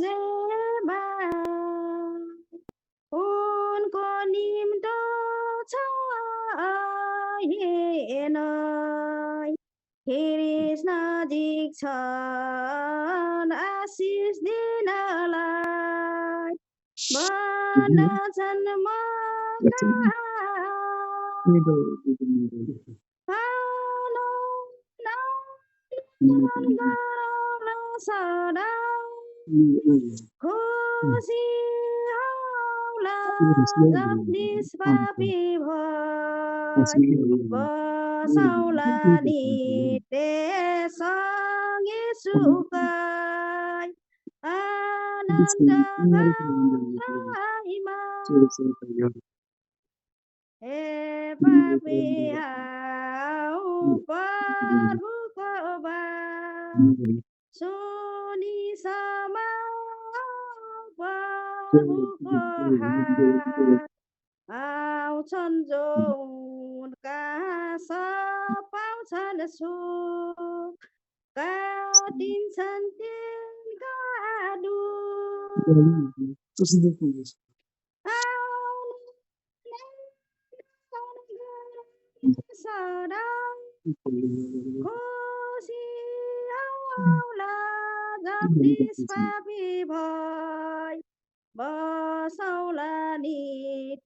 जेमा उनको निम्तो छ हेर्न फेरि नजिक छन् आशिष दिनलाई भन्दछन् म सदा खुसी होला जब निष्पापी भई बसौला नि त्यससँगै सुकाई आनन्द गराइमा हे पापी आऊ प्रभुको बात सुनि प्रभुको हात आउँछन् जो उनका पाउँछन् सुख काटिन्छन् तिनका दुख सदा खुसी होला जब निष्पापी भई बसौला नि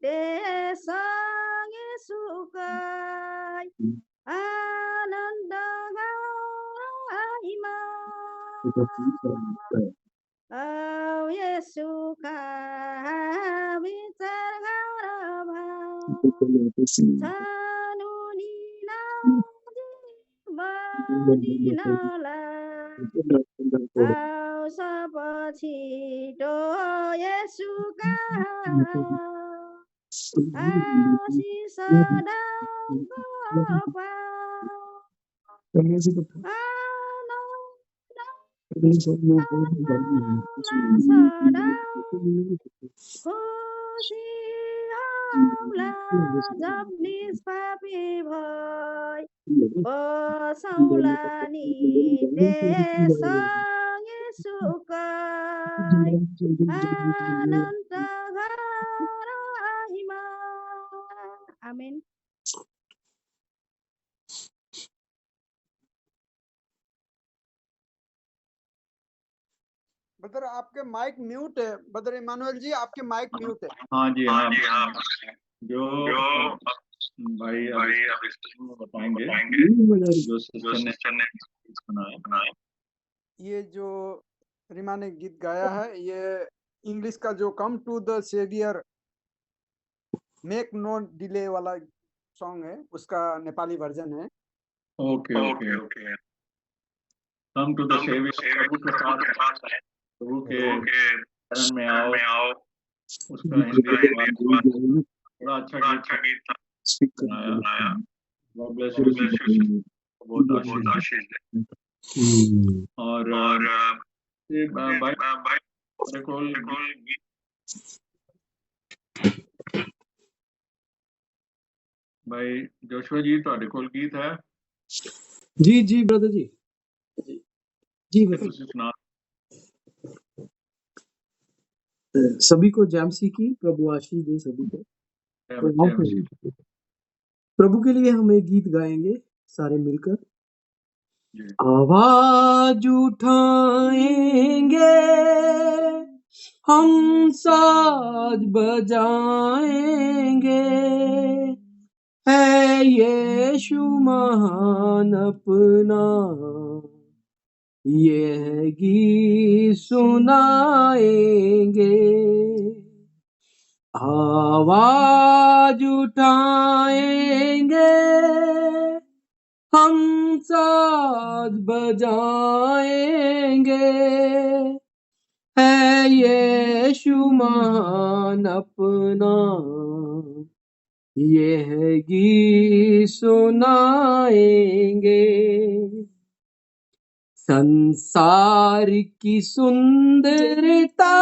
त्यससँगै सुकाई आनन्द गराइमा औ येशूका विचार गर छानु नि बदिनलाई औ सब छिटो येशूका आशिष सदाको सदा खुसी होला जब निष्पापी भई बसौला नि त्यससँगै सुकाई आनन्द गराइमा आमेन। ब्रदर आपके माइक म्यूट है। ब्रदर इमानुएल जी आपके माइक म्यूट है। हाँ जी हाँ जो भाई अभी बताएंगे जो सिस्टर ने सुनाया। ये जो रीमा ने गीत गाया है ये इंग्लिश का जो come to the saviour make no delay वाला सॉन्ग है उसका नेपाली वर्जन है। Okay okay okay come to the saviour प्रभु के साथ है प्रभु के शरण में आओ उसका हिंदी अनुवाद बड़ा अच्छा गीत सुनाया। गॉड ब्लेस यू बहुत आशीष है। और भाई जोशुआ जी ਤੁਹਾਡੇ ਕੋਲ गीत है? जी ब्रदर जी सुना सभी को जैमसी की प्रभु आशीष दे सभी को। प्रभु के लिए हम एक गीत गाएंगे सारे मिलकर। आवाज उठाएंगे हम साज बजाएंगे है यीशु महान अपना यह गीत सुनाएंगे। आवाज उठाएंगे हम साज बजाएंगे है यीशु महान अपना यह गीत सुनाएंगे। संसार की सुंदरता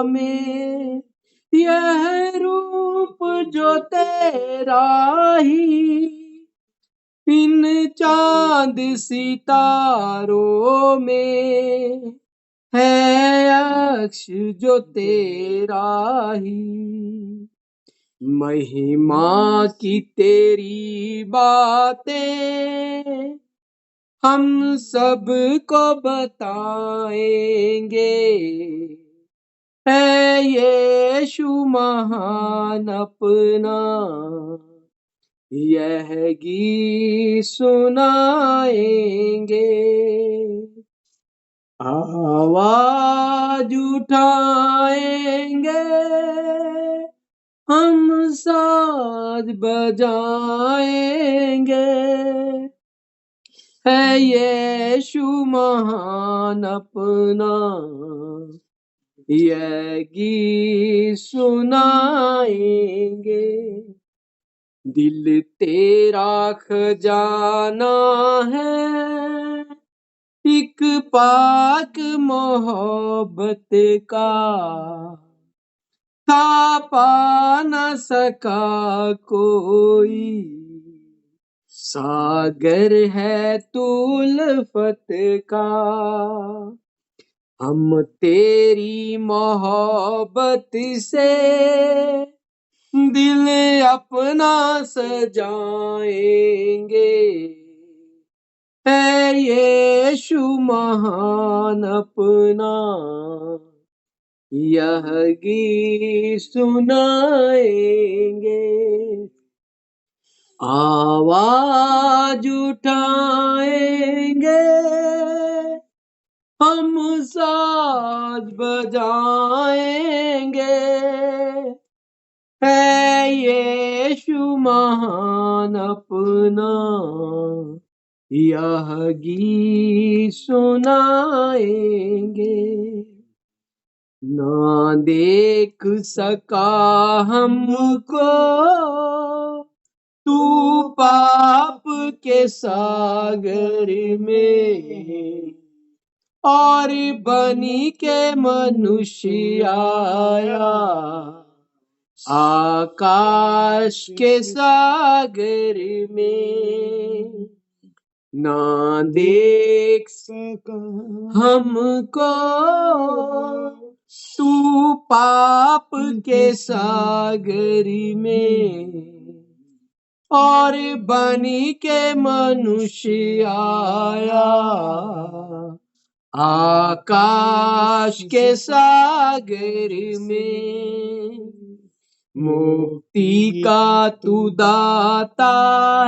में यह रूप जो तेरा ही इन चांद सितारों में है यक्ष जो तेरा ही। महिमा की तेरी बातें हम सबको बताएंगे। है यीशु महान अपना, यह गीत सुनाएंगे। आवाज उठाएंगे, हम साज बजाएंगे। है यीशु महान अपना, यह गीत सुनाएंगे। दिल तेरा खजाना है, एक पाक मोहब्बत का, था पा न सका कोई। सागर है तू उल्फत का, हम तेरी मोहब्बत से दिल अपना सजाएंगे। है यीशु महान अपना, यह गीत सुनाएंगे। आवाज उठाएंगे, हम साज बजाएंगे। है यीशु महान अपना, यह गीत सुनाएंगे। ना देख सका हमको तू पाप के सागर में, और बनी के मनुष्य आया आकाश के सागर में। ना देख सका हमको तू पाप के सागर में, और बनी के मनुष्य आया आकाश के सागर में। मुक्ति का तू दाता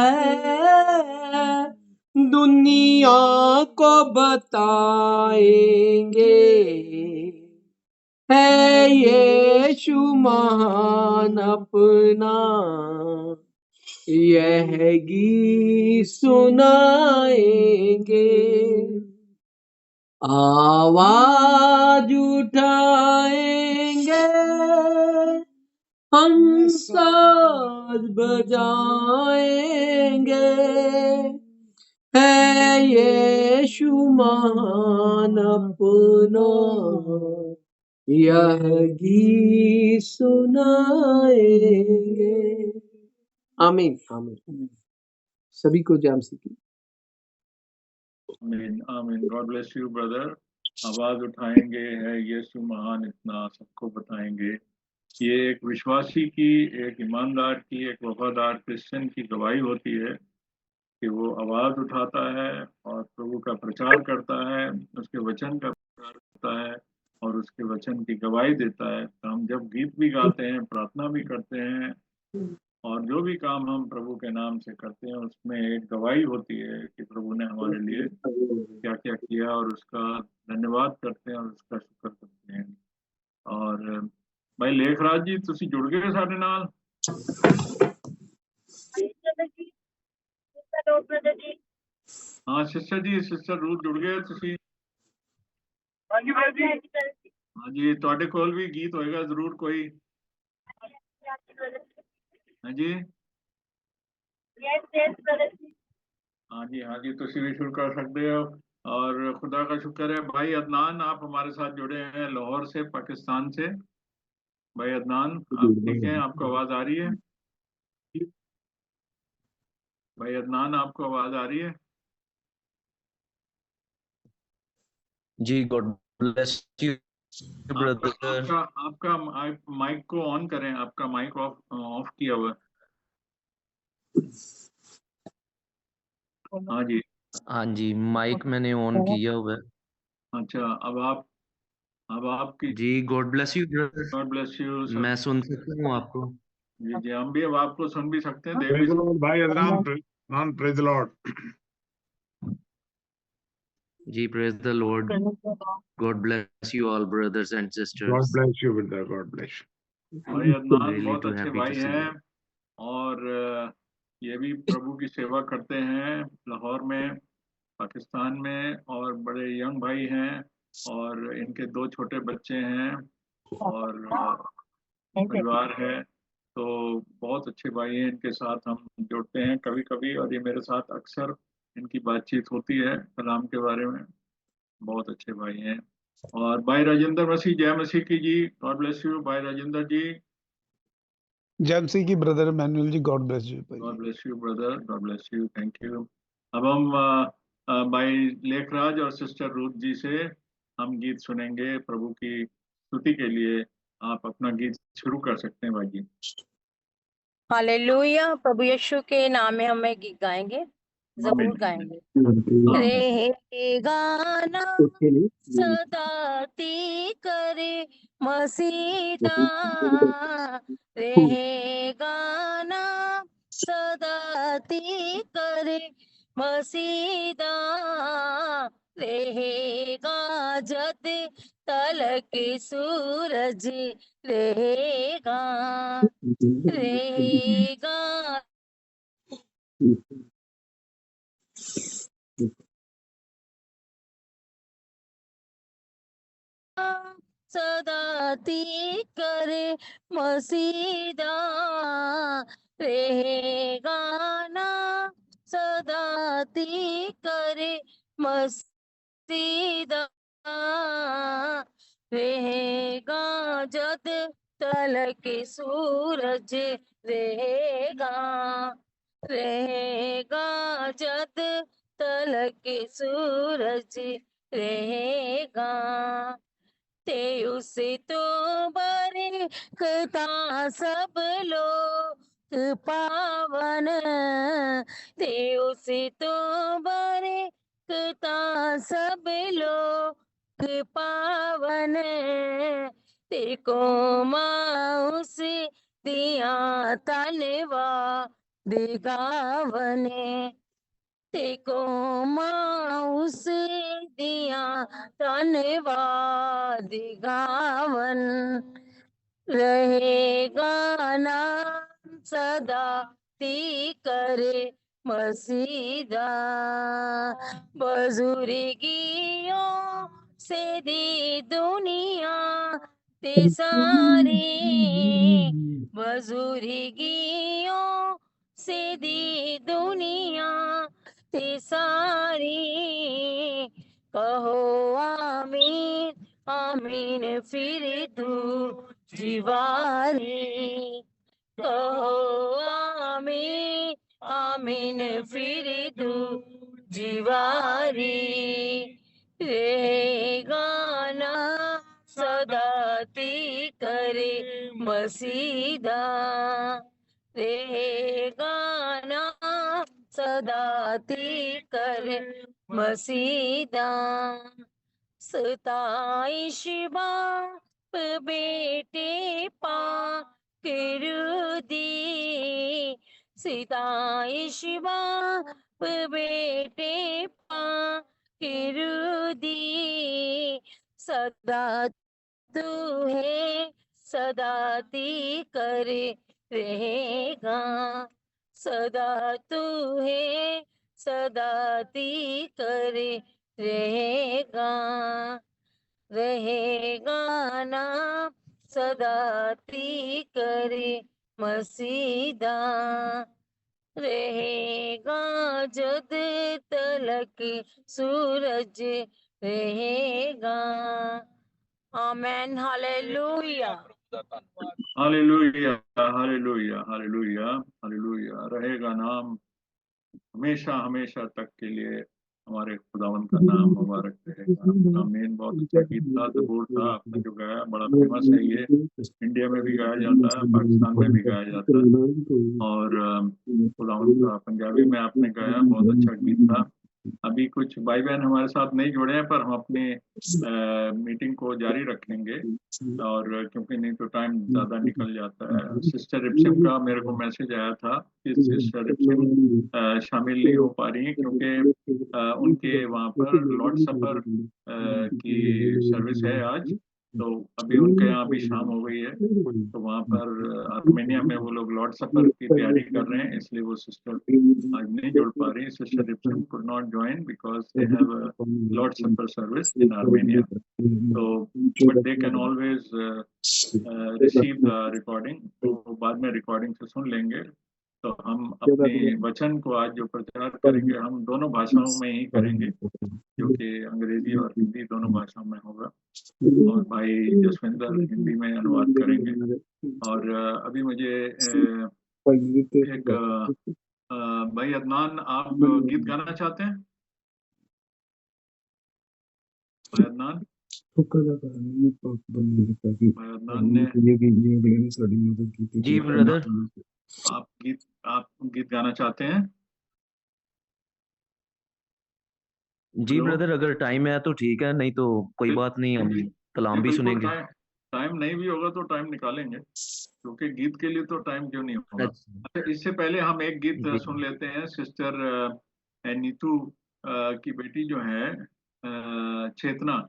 है, दुनिया को बताएंगे। है यीशु महान अपना, यह गीत सुनाएंगे। आवाज उठाएंगे, हम साज बजाएंगे। है यीशु महान अपना, यह गीत सुनाएंगे। आमीन आमीन। सभी को जामसी की। आमीन amen. God bless you brother. आवाज उठाएंगे, है यीशु महान इतना, सबको बताएंगे। ये एक विश्वासी की, एक ईमानदार की, एक वफादार क्रिश्चियन की गवाही होती है कि वो आवाज उठाता है और प्रभु का प्रचार करता है, उसके वचन का प्रचार करता है और उसके वचन की गवाही देता है। तो हम जब गीत भी गाते हैं, प्रार्थना भी करते हैं और जो भी काम हम प्रभु के नाम से करते हैं, उसमें एक गवाही होती है कि प्रभु ने हमारे लिए क्या क्या किया, और उसका धन्यवाद करते हैं और उसका शुक्र करते हैं। और भाई लेखराज जी, तुसी जुड़ गए साडे नाल। हाँ सिस्टर जी, सिस्टर रूथ जुड़ गए तुसी। हाँ जी, तुहाडे कोल भी गीत होएगा जरूर कोई। हाँ जी हाँ जी, तुसी भी शुरू कर सकते हो। और खुदा का शुक्र है, भाई अदनान आप हमारे साथ जुड़े हैं लाहौर से, पाकिस्तान से। भाई अदनान आप ठीक हैं? आपको आवाज आ रही है? भाई अदनान आपको आवाज आ रही है? जी गॉड bless you, brother. आपका माइक को ऑन करें, आपका माइक ऑफ किया हुआ है। हाँ जी, हाँ जी, माइक मैंने ऑन किया हुआ है। अच्छा, अब आपकी जी, God bless you brother. God bless you sir. मैं सुन सकता हूँ आपको? जी जी, हम भी अब आपको सुन भी सकते हैं, देख Praise भी the Lord, भाई अदनान, praise the Lord. जी, praise the Lord. God bless you all brothers and God sisters. bless you, brother. God bless you. भाई अदनान Really बहुत too अच्छे happy to भाई see हैं, you. और ये भी प्रभु की सेवा करते हैं लाहौर में, पाकिस्तान में, और बड़े यंग भाई हैं, और इनके 2 छोटे बच्चे हैं, और परिवार है। तो बहुत अच्छे भाई हैं, इनके साथ हम जुड़ते हैं कभी कभी, और ये मेरे साथ अक्सर इनकी बातचीत होती है कलाम के बारे में। बहुत अच्छे भाई हैं। और भाई राजेंद्र मसीह, जय मसीह की जी। गॉड ब्लेस यू भाई राजेंद्र जी। जैमसी की brother Manuel ji, God bless you God भाई। Bless you brother, God bless you, thank you. अब हम भाई लेखराज और सिस्टर रूथ जी से हम गीत सुनेंगे प्रभु की स्तुति के लिए। आप अपना गीत शुरू कर सकते हैं भाई जी। हालेलुया, प्रभु यीशु के नाम में हम एक गीत गाएंगे, जरूर आमीन। गाएंगे। आमीन। रहेगा ना सदाती करे मसीदा, रहेगा ना सदाती करे मसीदा, रहेगा जद तलक सूरज रहेगा, रहेगा सदाती करे मसीदा, रहेगा ना सदाती करे मसीदा, रहेगा जद तलक सूरज रहेगा, रहेगा जद तलक सूरज रहेगा, ते उसे तो बरकता सब लोग पावन, ते उसे तो बरकता सब लोग पावन, तेको माउस दिया तलवा दिगावने, तेको माउस दिया धन्यवाद गावन, रहेगा नाम सदा ती करे मसीदा, बुजुर्गियों से दी दुनिया ते सारी, बुजुर्गियों से दी दुनिया ते सारी, कहो आमीन आमीन फिर तू जीवारी, कहो आमीन आमीन फिर तू जीवारी, रहेगा ना सदाती करे मसीदा, रहेगा ना सदाती करे मसीदा, सताइश बाप बेटे पा दी, सताइश बाप बेटे पा दी, सदा तू है सदाती करे रहेगा, सदा तू है सदाती करे रहेगा, रहेगा ना सदाती करे मसीदा, रहेगा जद तलक सूरज रहेगा। Amen, hallelujah. Hallelujah, hallelujah, hallelujah, hallelujah. रहेगा नाम हमेशा हमेशा तक के लिए हमारे खुदावन का नाम मुबारक रहेगा। आमीन। बहुत अच्छा गीत था, जबूर था आपने जो गाया, बड़ा फेमस है ये, इंडिया में भी गाया जाता है, पाकिस्तान में भी गाया जाता है। और खुदावन का पंजाबी में आपने गाया, बहुत अच्छा गीत था। अभी कुछ भाई बहन हमारे साथ नहीं जुड़े हैं, पर हम अपनी मीटिंग को जारी रखेंगे, और क्योंकि नहीं तो टाइम ज़्यादा निकल जाता है। सिस्टर रिप्सिम का मेरे को मैसेज आया था कि सिस्टर रिप्सिम शामिल नहीं हो पा रही हैं, क्योंकि उनके वहाँ पर लॉर्ड सपर की सर्विस है आज, तो अभी उनके यहाँ भी शाम हो गई है, तो वहाँ पर आर्मेनिया में वो लोग लॉर्ड सपर की तैयारी कर रहे हैं, इसलिए वो सिस्टर आज नहीं जुड़ पा रही। Sister Ripsim could not join because they have a Lord's Supper service in Armenia. So, but they can always receive the recording. तो बाद में रिकॉर्डिंग से सुन लेंगे। तो हम अपने वचन को आज जो प्रचार करेंगे, हम दोनों भाषाओं में ही करेंगे, जो कि अंग्रेजी और हिंदी दोनों भाषाओं में होगा, और भाई जसविंदर हिंदी में अनुवाद करेंगे। और अभी मुझे एक भाई अदनान, आप गीत गाना चाहते हैं? भाई अदनान, भाई अदनान ने, जी ब्रदर। आप गीत गाना चाहते हैं? जी हेलो? ब्रदर, अगर टाइम है तो ठीक है, नहीं तो कोई बात नहीं, हम कलाम भी बिल्कुल, सुनेंगे। टाइम नहीं भी होगा तो टाइम निकालेंगे, क्योंकि गीत के लिए तो टाइम क्यों नहीं होगा। अच्छा, अच्छा, इससे पहले हम एक गीत जी सुन लेते हैं। सिस्टर नीतू की बेटी जो है चेतना,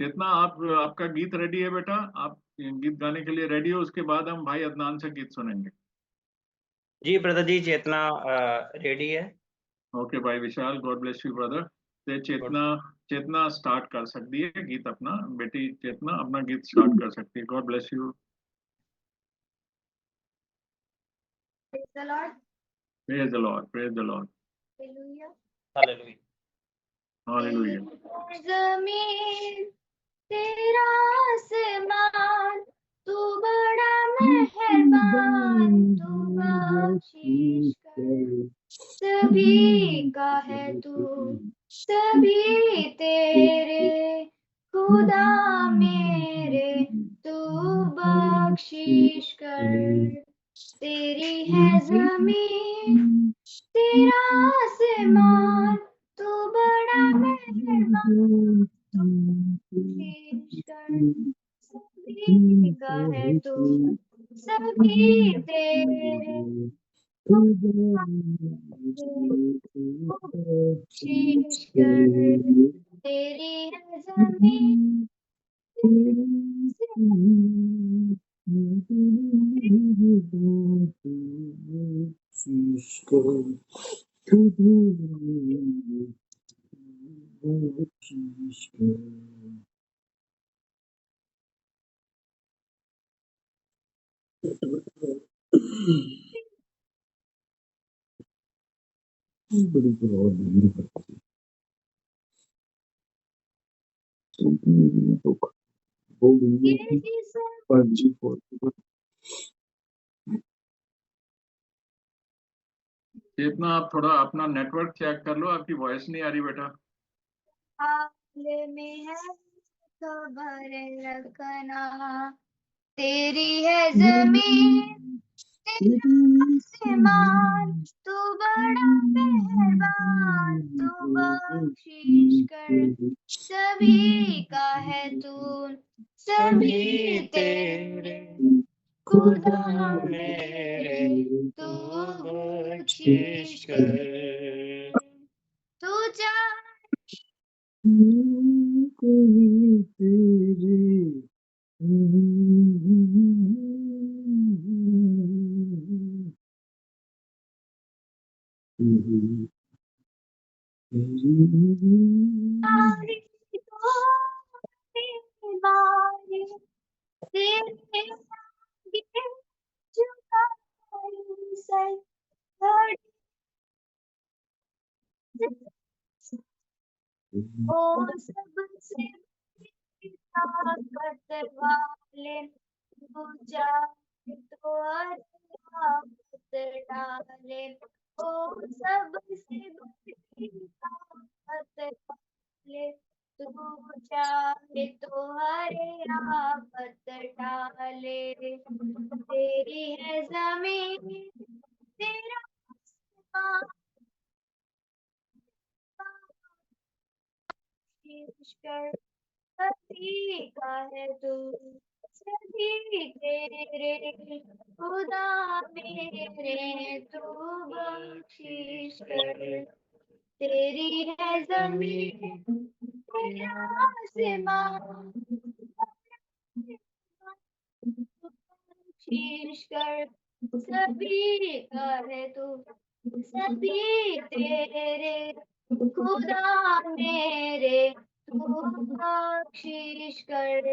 चेतना, आपका गीत रेडी है बेटा? आप गीत गाने के लिए रेडी हो? उसके बाद हम भाई अदनान से गीत सुनेंगे। जी ब्रदर जी, चेतना रेडी है। ओके भाई विशाल, गॉड ब्लेस यू ब्रदर। तो चेतना स्टार्ट कर सकती है गीत अपना, बेटी चेतना अपना गीत स्टार्ट कर सकती है। God bless you. Praise the Lord. Praise the Lord, praise the Lord, Hallelujah. Hallelujah. Hallelujah. जमीन तेरा आसमान, तू बड़ा मेहरबान, तू बख्शिश कर, सभी का है तू, सभी तेरे खुदा मेरे, तू बख्शिश कर। तेरी है जमीन तेरा आसमान, तू बड़ा मेहरबान, तू बख्शिश कर, सभी का है तू, सभी तेरे खुदा मेरे, तू बख्शिश कर। तेरी है जमीन ये जिसे चेतना, आप थोड़ा अपना नेटवर्क चेक कर लो, आपकी वॉइस नहीं आ रही बेटा। हाल में है खबर रखना, तेरी है जमीन तेरा आसमान, तू बड़ा मेहरबान, तू बख्शिश कर, सभी का है तू, सभी तेरे खुदा मेरे, तू बख्शिश कर। तू चाहे तारी तो तेरी बारी, तेरे आगे झुका सर, ओ सबसे ताकत वाले, तू चाहे तो आफत डाले, ओ सबसे बड़ी डाले, तू चाहे तो हरे आफत डाले। तेरी है जमीन, तेरा आसमां, ईश्वर सभी का है तू, सभी तेरे खुदा मेरे तू बख्शिश कर। तेरी है जमीन, तेरा आसमां, बख्शिश कर। सभी का है तू, सभी तेरे खुदा मेरे तू बख्शिश कर।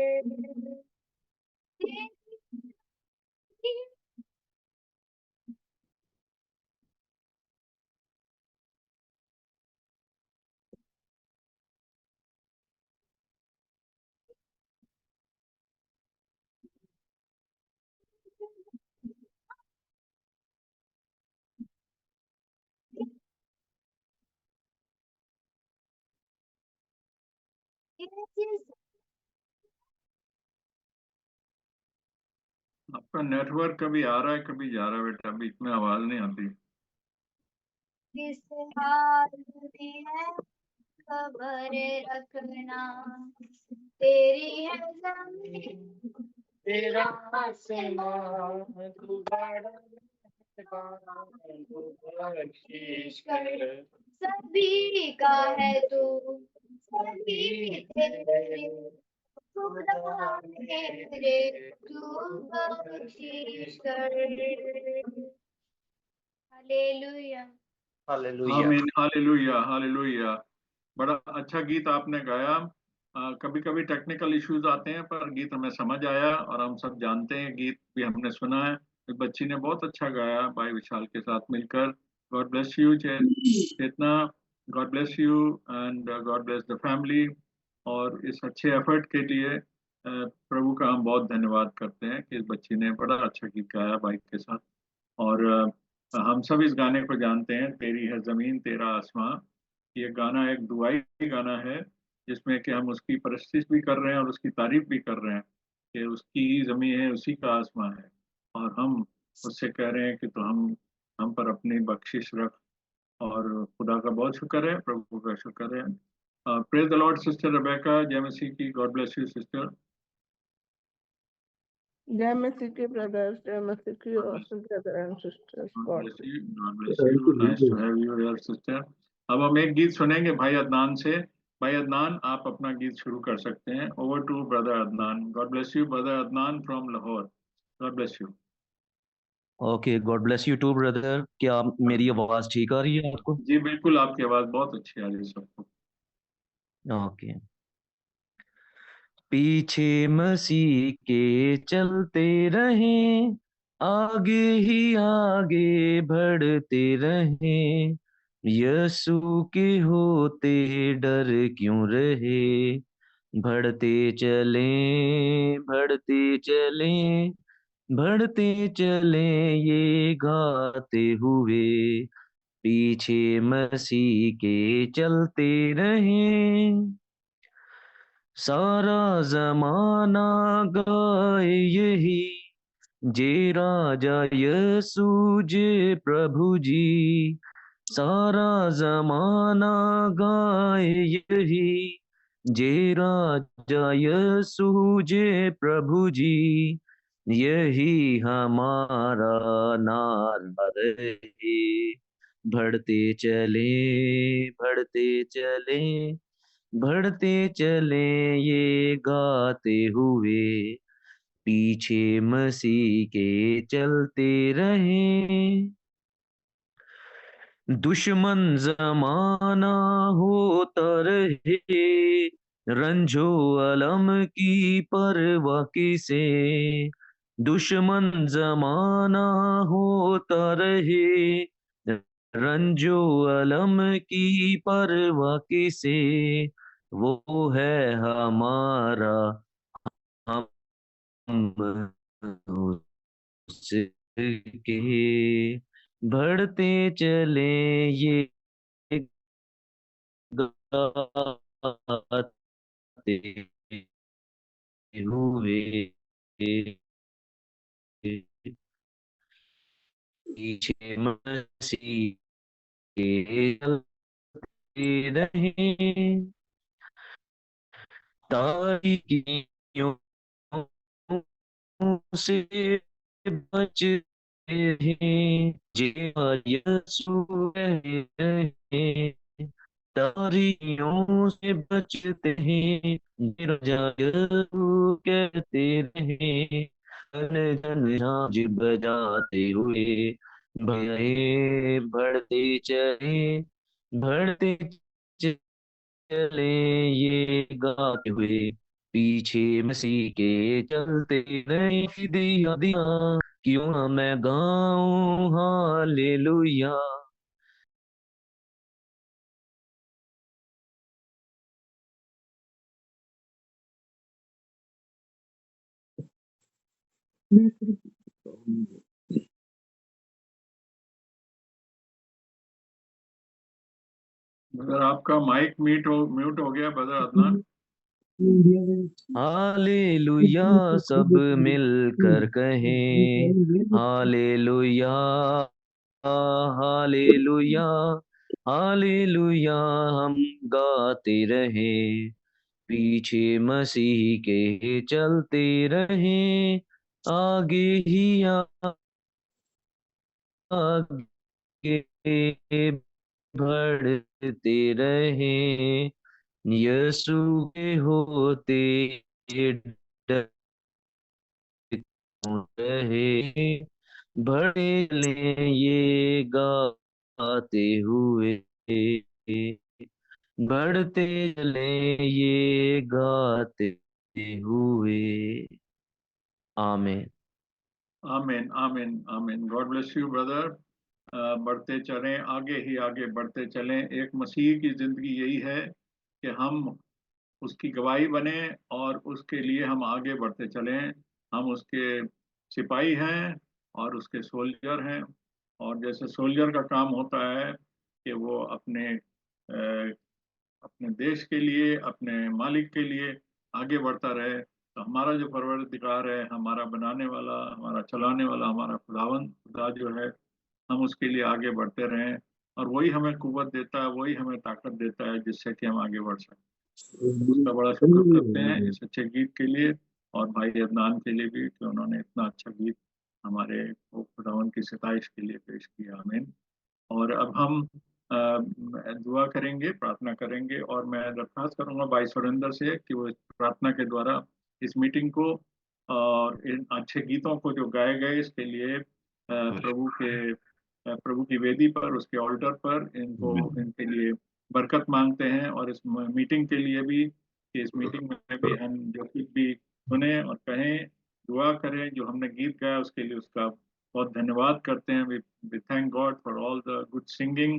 आपका नेटवर्क कभी आ रहा है कभी जा रहा है बेटा, बीच में आवाज नहीं आती। किस हाल में है खबर रखना, तेरी है जमीन, तेरा आसमां, तू बड़ा बख्शिश कर। सभी का है तू, सभी तेरे खुदा मेरे तू बख्शिश कर। हालेलुया। हालेलुया। आमीन, हालेलुया, हालेलुया। बड़ा अच्छा गीत आपने गाया। कभी कभी टेक्निकल इश्यूज आते हैं पर गीत हमें समझ आया और हम सब जानते हैं, गीत भी हमने सुना है। इस बच्ची ने बहुत अच्छा गाया भाई विशाल के साथ मिलकर। God bless you Chetna, God bless you and God bless the family. और इस अच्छे एफर्ट के लिए प्रभु का हम बहुत धन्यवाद करते हैं कि इस बच्ची ने बड़ा अच्छा गीत गाया भाई के साथ। और हम सब इस गाने को जानते हैं, तेरी है जमीन तेरा आसमां। ये गाना एक दुआई गाना है जिसमें कि हम उसकी परस्तिश भी कर रहे हैं और उसकी तारीफ भी कर रहे हैं कि उसकी ही जमीन है, उसी का आसमां है। और हम उससे कह रहे हैं कि तो हम पर अपनी बख्शिश रख। और खुदा का बहुत शुक्र है, प्रभु का शुक्र है। Praise the Lord sister Rebecca, जय मसीह की। God bless you sister. जय मसीह के ब्रदर्स, जय मसीह की God और bless brother and sisters, God God bless you. God bless you. Nice to have you here, sister. अब हम एक गीत सुनेंगे भाई अदनान से। भाई अदनान, आप अपना गीत शुरू कर सकते हैं। Over to brother Adnan. God bless you brother Adnan from Lahore. God bless you. Okay, God bless you too brother. क्या मेरी आवाज ठीक आ रही है आपको? जी बिल्कुल, आपकी आवाज बहुत अच्छी आ रही है सबको। ओके। पीछे मसीह के चलते रहें, आगे ही आगे बढ़ते रहें। यीशु के होते डर क्यों रहे, बढ़ते चलें बढ़ते चलें बढ़ते चलें ये गाते हुए। पीछे मसीह के चलते रहें। सारा जमाना गाए यही, जे राजा यीशु जे प्रभु जी। सारा जमाना गाए यही, जे राजा यीशु जे प्रभु जी। यही हमारा नारा रहे, बढ़ते चले बढ़ते चले बढ़ते चले ये गाते हुए। पीछे मसीह के चलते रहें। दुश्मन जमाना होता रहे, रंजो अलम की परवाह किसे। दुश्मन जमाना होता रहे, रंजो अलम की परवाह किसे। वो है हमारा, हम उसके बढ़ते चले ये हुए पीछे मसीह के चलते रहे तारीकियों से बचते रहे जीवा यीशु रहे तारियों से बचते हैं कहते रहे जन जन झांझ बजाते हुए भये बढ़ते चले ये गाते हुए पीछे मसीह के चलते रहे दिया दिया क्यों ना मैं गाऊं हालेलुया। ब्रदर आपका माइक म्यूट हो गया ब्रदर अदनान। हालेलुया सब मिलकर कहें हालेलुया हालेलुया हालेलुया हम गाते रहे पीछे मसीह के चलते रहे आगे ही आगे बढ़ते रहे यीशु के होते डरते रहे बड़े ले ये गाते हुए बढ़ते चले ये गाते हुए आमीन। Amen amen amen. God bless you brother. बढ़ते चलें, आगे ही आगे बढ़ते चलें। एक मसीह की जिंदगी यही है कि हम उसकी गवाही बने और उसके लिए हम आगे बढ़ते चलें। हम उसके सिपाही हैं और उसके सोल्जर हैं। और जैसे सोल्जर का काम होता है कि वो अपने देश के लिए, अपने मालिक के लिए आगे बढ़ता रहे, तो हमारा जो परवरदिगार है, हमारा बनाने वाला, हमारा चलाने वाला, हमारा खुदा जो है, हम उसके लिए आगे बढ़ते रहें और वही हमें कुव्वत देता है, वही हमें ताकत देता है जिससे कि हम आगे बढ़ सकें। उसका बड़ा शुक्र करते हैं इस अच्छे गीत के लिए और भाई अदनान के लिए भी कि उन्होंने इतना अच्छा गीत हमारे खुदावन की सिताइश के लिए पेश किया। आमीन। और अब हम दुआ करेंगे, प्रार्थना करेंगे और मैं दरख्वास्त करूंगा भाई सुरेंद्र से कि वो इस प्रार्थना के द्वारा इस मीटिंग को और इन अच्छे गीतों को जो गाए गए इसके लिए प्रभु की वेदी पर, उसके ऑल्टर पर इनके लिए बरकत मांगते हैं। और इस मीटिंग के लिए भी कि इस मीटिंग में भी हम जो कुछ भी सुने और कहें, दुआ करें, जो हमने गीत गाया उसके लिए उसका बहुत धन्यवाद करते हैं। We thank God for all the good singing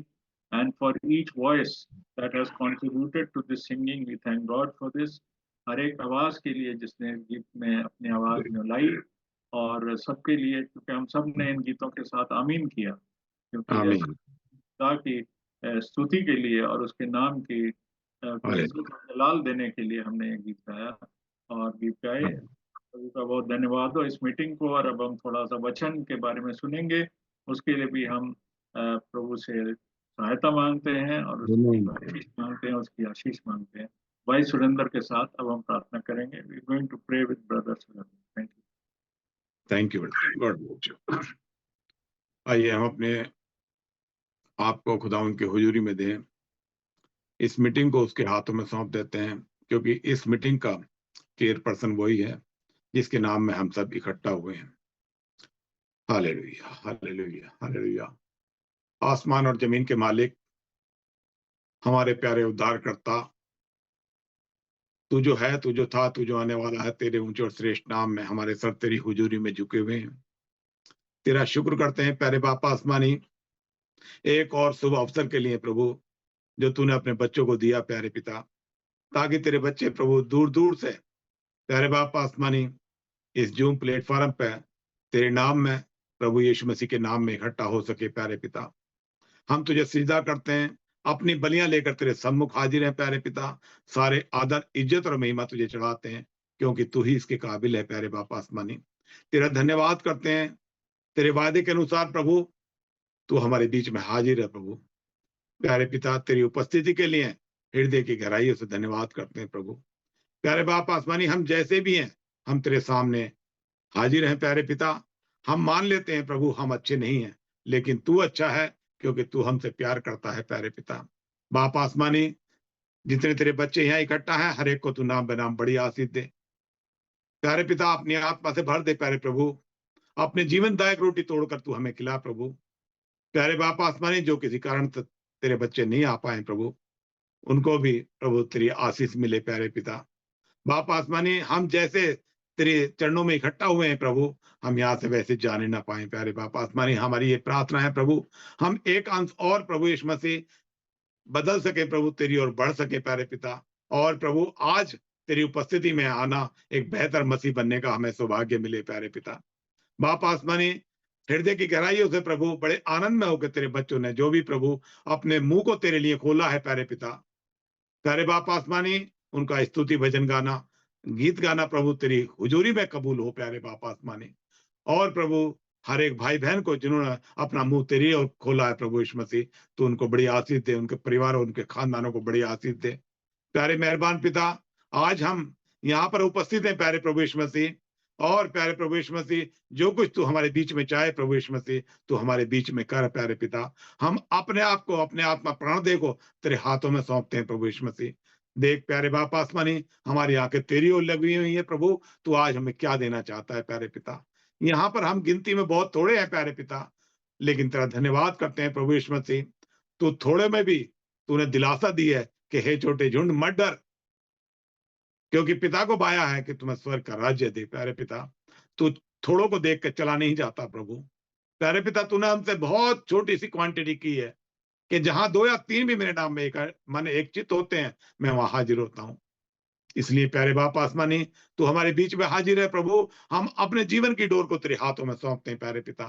and for each voice that has contributed to this singing. We thank God for this. हर एक आवाज के लिए जिसने गीत में अपनी आवाज में लाई और सबके लिए, क्योंकि हम सब ने इन गीतों के साथ आमीन किया, क्योंकि खुदा की स्तुति के लिए और उसके नाम की जलाल देने के लिए हमने ये गीत गाया और गीत गाए। प्रभु का बहुत धन्यवाद हो इस मीटिंग को। और अब हम थोड़ा सा वचन के बारे में सुनेंगे, उसके लिए भी हम प्रभु से सहायता मांगते हैं और उसकी आशीष मांगते हैं, उसकी आशीष मांगते हैं। भाई सुरेंद्र के साथ अब हम प्रार्थना करेंगे। We are going to pray with brother Surendra. Thank you. Thank you God bless you. आइए हम अपने आपको खुदा उनके हुजूरी में दें, इस मीटिंग को उसके हाथों में सौंप देते हैं, क्योंकि इस मीटिंग का चेयरपर्सन वही है जिसके नाम में हम सब इकट्ठा हुए हैं। Hallelujah hallelujah hallelujah. आसमान और जमीन के मालिक, हमारे प्यारे उद्धारकर्ता, तू जो है, तू जो था, तू जो आने वाला है, तेरे ऊंचे और श्रेष्ठ नाम में हमारे सर तेरी हुजूरी में झुके हुए हैं। तेरा शुक्र करते हैं प्यारे बापा आसमानी, एक और शुभ अवसर के लिए प्रभु जो तूने अपने बच्चों को दिया प्यारे पिता, ताकि तेरे बच्चे प्रभु दूर दूर से प्यारे बापा आसमानी इस जूम प्लेटफॉर्म पे तेरे नाम में, प्रभु यीशु मसीह के नाम में इकट्ठा हो सके। प्यारे पिता, हम तुझे सिजदा करते हैं अपनी बलियां लेकर तेरे सम्मुख हाजिर हैं प्यारे पिता। सारे आदर, इज्जत और महिमा तुझे चढ़ाते हैं, क्योंकि तू ही इसके काबिल है प्यारे बाप आसमानी। तेरा धन्यवाद करते हैं। तेरे वादे के अनुसार प्रभु तू हमारे बीच में हाजिर है प्रभु। प्यारे पिता, तेरी उपस्थिति के लिए हृदय की गहराइयों से धन्यवाद करते हैं प्रभु। प्यारे बाप आसमानी, हम जैसे भी हैं हम तेरे सामने हाजिर हैं प्यारे पिता। हम मान लेते हैं प्रभु हम अच्छे नहीं हैं, लेकिन तू अच्छा है, क्योंकि तू हमसे प्यार करता है प्यारे पिता। बाप आसमानी, जितने तेरे बच्चे यहाँ इकट्ठा हैं, हर एक को तू नाम बेनाम बड़ी आशीष दे प्यारे पिता। अपनी आत्मा से भर दे प्यारे प्रभु। अपने जीवनदायक रोटी तोड़कर तू हमें खिला प्रभु। प्यारे बाप आसमानी, जो किसी कारण तेरे बच्चे नहीं आ पाए प्रभु, उनको भी प्रभु तेरी आशीष मिले प्यारे पिता। बाप आसमानी, हम जैसे तेरे चरणों में इकट्ठा हुए हैं प्रभु, हम यहाँ से वैसे जाने ना पाए प्यारे बाप आसमानी। हमारी ये प्रार्थना है प्रभु, हम एक अंश और प्रभु यीशु मसीह बदल सके प्रभु, तेरी ओर बढ़ सके प्यारे पिता। और प्रभु आज तेरी उपस्थिति में आना, एक बेहतर मसीह बनने का हमें सौभाग्य मिले प्यारे पिता। बाप आसमानी, हृदय की गहराइयों से प्रभु बड़े आनंद में होकर तेरे बच्चों ने जो भी प्रभु अपने मुंह को तेरे लिए खोला है प्यारे पिता, प्यारे बाप आसमानी, उनका स्तुति भजन गाना, गीत गाना प्रभु तेरी हुजूरी में कबूल हो प्यारे बाप आसमानी। और प्रभु हर एक भाई बहन को जिन्होंने अपना मुंह तेरी ओर खोला है प्रभु यीशु मसीह, तो उनको बड़ी आशीष दे, उनके परिवार और उनके खानदानों को बड़ी आशीष दे प्यारे मेहरबान पिता। आज हम यहाँ पर उपस्थित हैं प्यारे प्रभु यीशु मसीह, और प्यारे प्रभु यीशु मसीह, जो कुछ तू हमारे बीच में चाहे प्रभु यीशु मसीह, तू हमारे बीच में कर प्यारे पिता। हम अपने आप को, अपने आत्मा प्राण देह को तेरे हाथों में सौंपते हैं प्रभु यीशु मसीह। देख प्यारे बाप आसमानी, हमारी आंखें तेरी ओर लगी हुई है प्रभु, तू आज हमें क्या देना चाहता है प्यारे पिता। यहाँ पर हम गिनती में बहुत थोड़े हैं प्यारे पिता, लेकिन तेरा धन्यवाद करते हैं प्रभु यीशु मसीह। तू थोड़े में भी तूने दिलासा दी है कि हे छोटे झुंड मत डर, क्योंकि पिता को बाया है कि तुम्हें स्वर्ग का राज्य दे प्यारे पिता। तू थोड़ों को देख कर चला नहीं जाता प्रभु। प्यारे पिता, तूने हमसे बहुत छोटी सी क्वांटिटी की है कि जहां 2 या 3 भी मेरे नाम में मन एक चित्त होते हैं, मैं वहां हाजिर होता हूं। इसलिए प्यारे बाप आसमानी, तू हमारे बीच में हाजिर है प्रभु। हम अपने जीवन की डोर को तेरे हाथों में सौंपते हैं प्यारे पिता।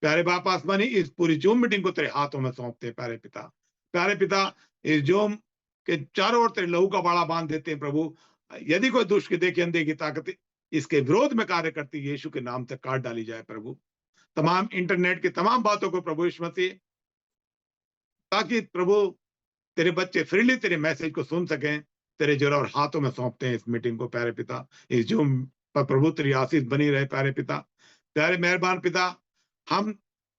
प्यारे बाप आसमानी, इस पूरी जूम मीटिंग को तेरे हाथों में सौंपते हैं प्यारे पिता। प्यारे पिता, इस जूम के चारों ओर तेरे लहू का बाड़ा बांध देते हैं प्रभु। यदि कोई दुष्ट के देखे अंधे की ताकत इसके विरोध में कार्य करती यीशु के नाम से काट डाली जाए प्रभु। तमाम इंटरनेट की तमाम बातों को प्रभु यीशु मसीह, ताकि प्रभु तेरे बच्चे फ्रीली तेरे मैसेज को सुन सकें, तेरे जोर हाथों में सौंपते हैं इस मीटिंग को प्यारे पिता। इस जूम पर प्रभु तेरी आशीष बनी रहे प्यारे पिता। प्यारे मेहरबान पिता, हम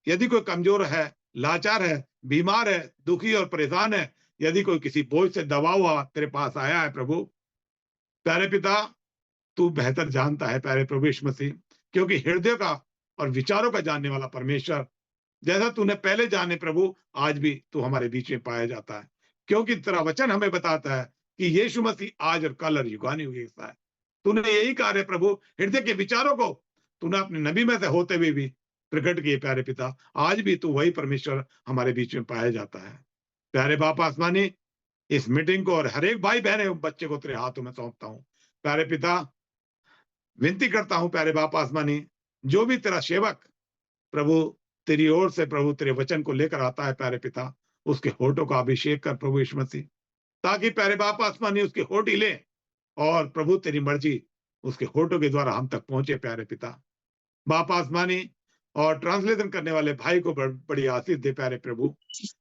यदि कोई कमजोर है, लाचार है, बीमार है, दुखी और परेशान है, यदि कोई किसी बोझ से दबा हुआ तेरे पास आया है प्रभु, प्यारे पिता, तू बेहतर जानता है प्यारे प्रभु यीशु मसीह, क्योंकि हृदय का और विचारों का जानने वाला परमेश्वर, जैसा तूने पहले जाने प्रभु, आज भी तू हमारे बीच में पाया जाता है, क्योंकि तेरा वचन हमें बताता है कि यीशु मसीह आज और कल और युगानुयुग एक सा है। तूने यही कार्य प्रभु हृदय के विचारों को तूने अपने नबी में से होते हुए भी प्रकट किए प्यारे पिता। आज भी तू वही परमेश्वर हमारे बीच में पाया जाता है। प्यारे बाप आसमानी, इस मीटिंग को और हर एक भाई बहन एवं बच्चे को तेरे हाथों में सौंपता हूँ प्यारे पिता। विनती करता हूँ प्यारे बाप आसमानी, जो भी तेरा सेवक प्रभु तेरी ओर से प्रभु तेरे वचन को लेकर आता है प्यारे पिता, उसके होठों का अभिषेक कर प्रभु यीशु मसीह, ताकि प्यारे बाप आसमानी उसके होठ हिले और प्रभु तेरी मर्जी उसके होठों के द्वारा हम तक पहुंचे प्यारे पिता। बाप आसमानी, और ट्रांसलेशन करने वाले भाई को बड़ी आशीष दे प्यारे प्रभु।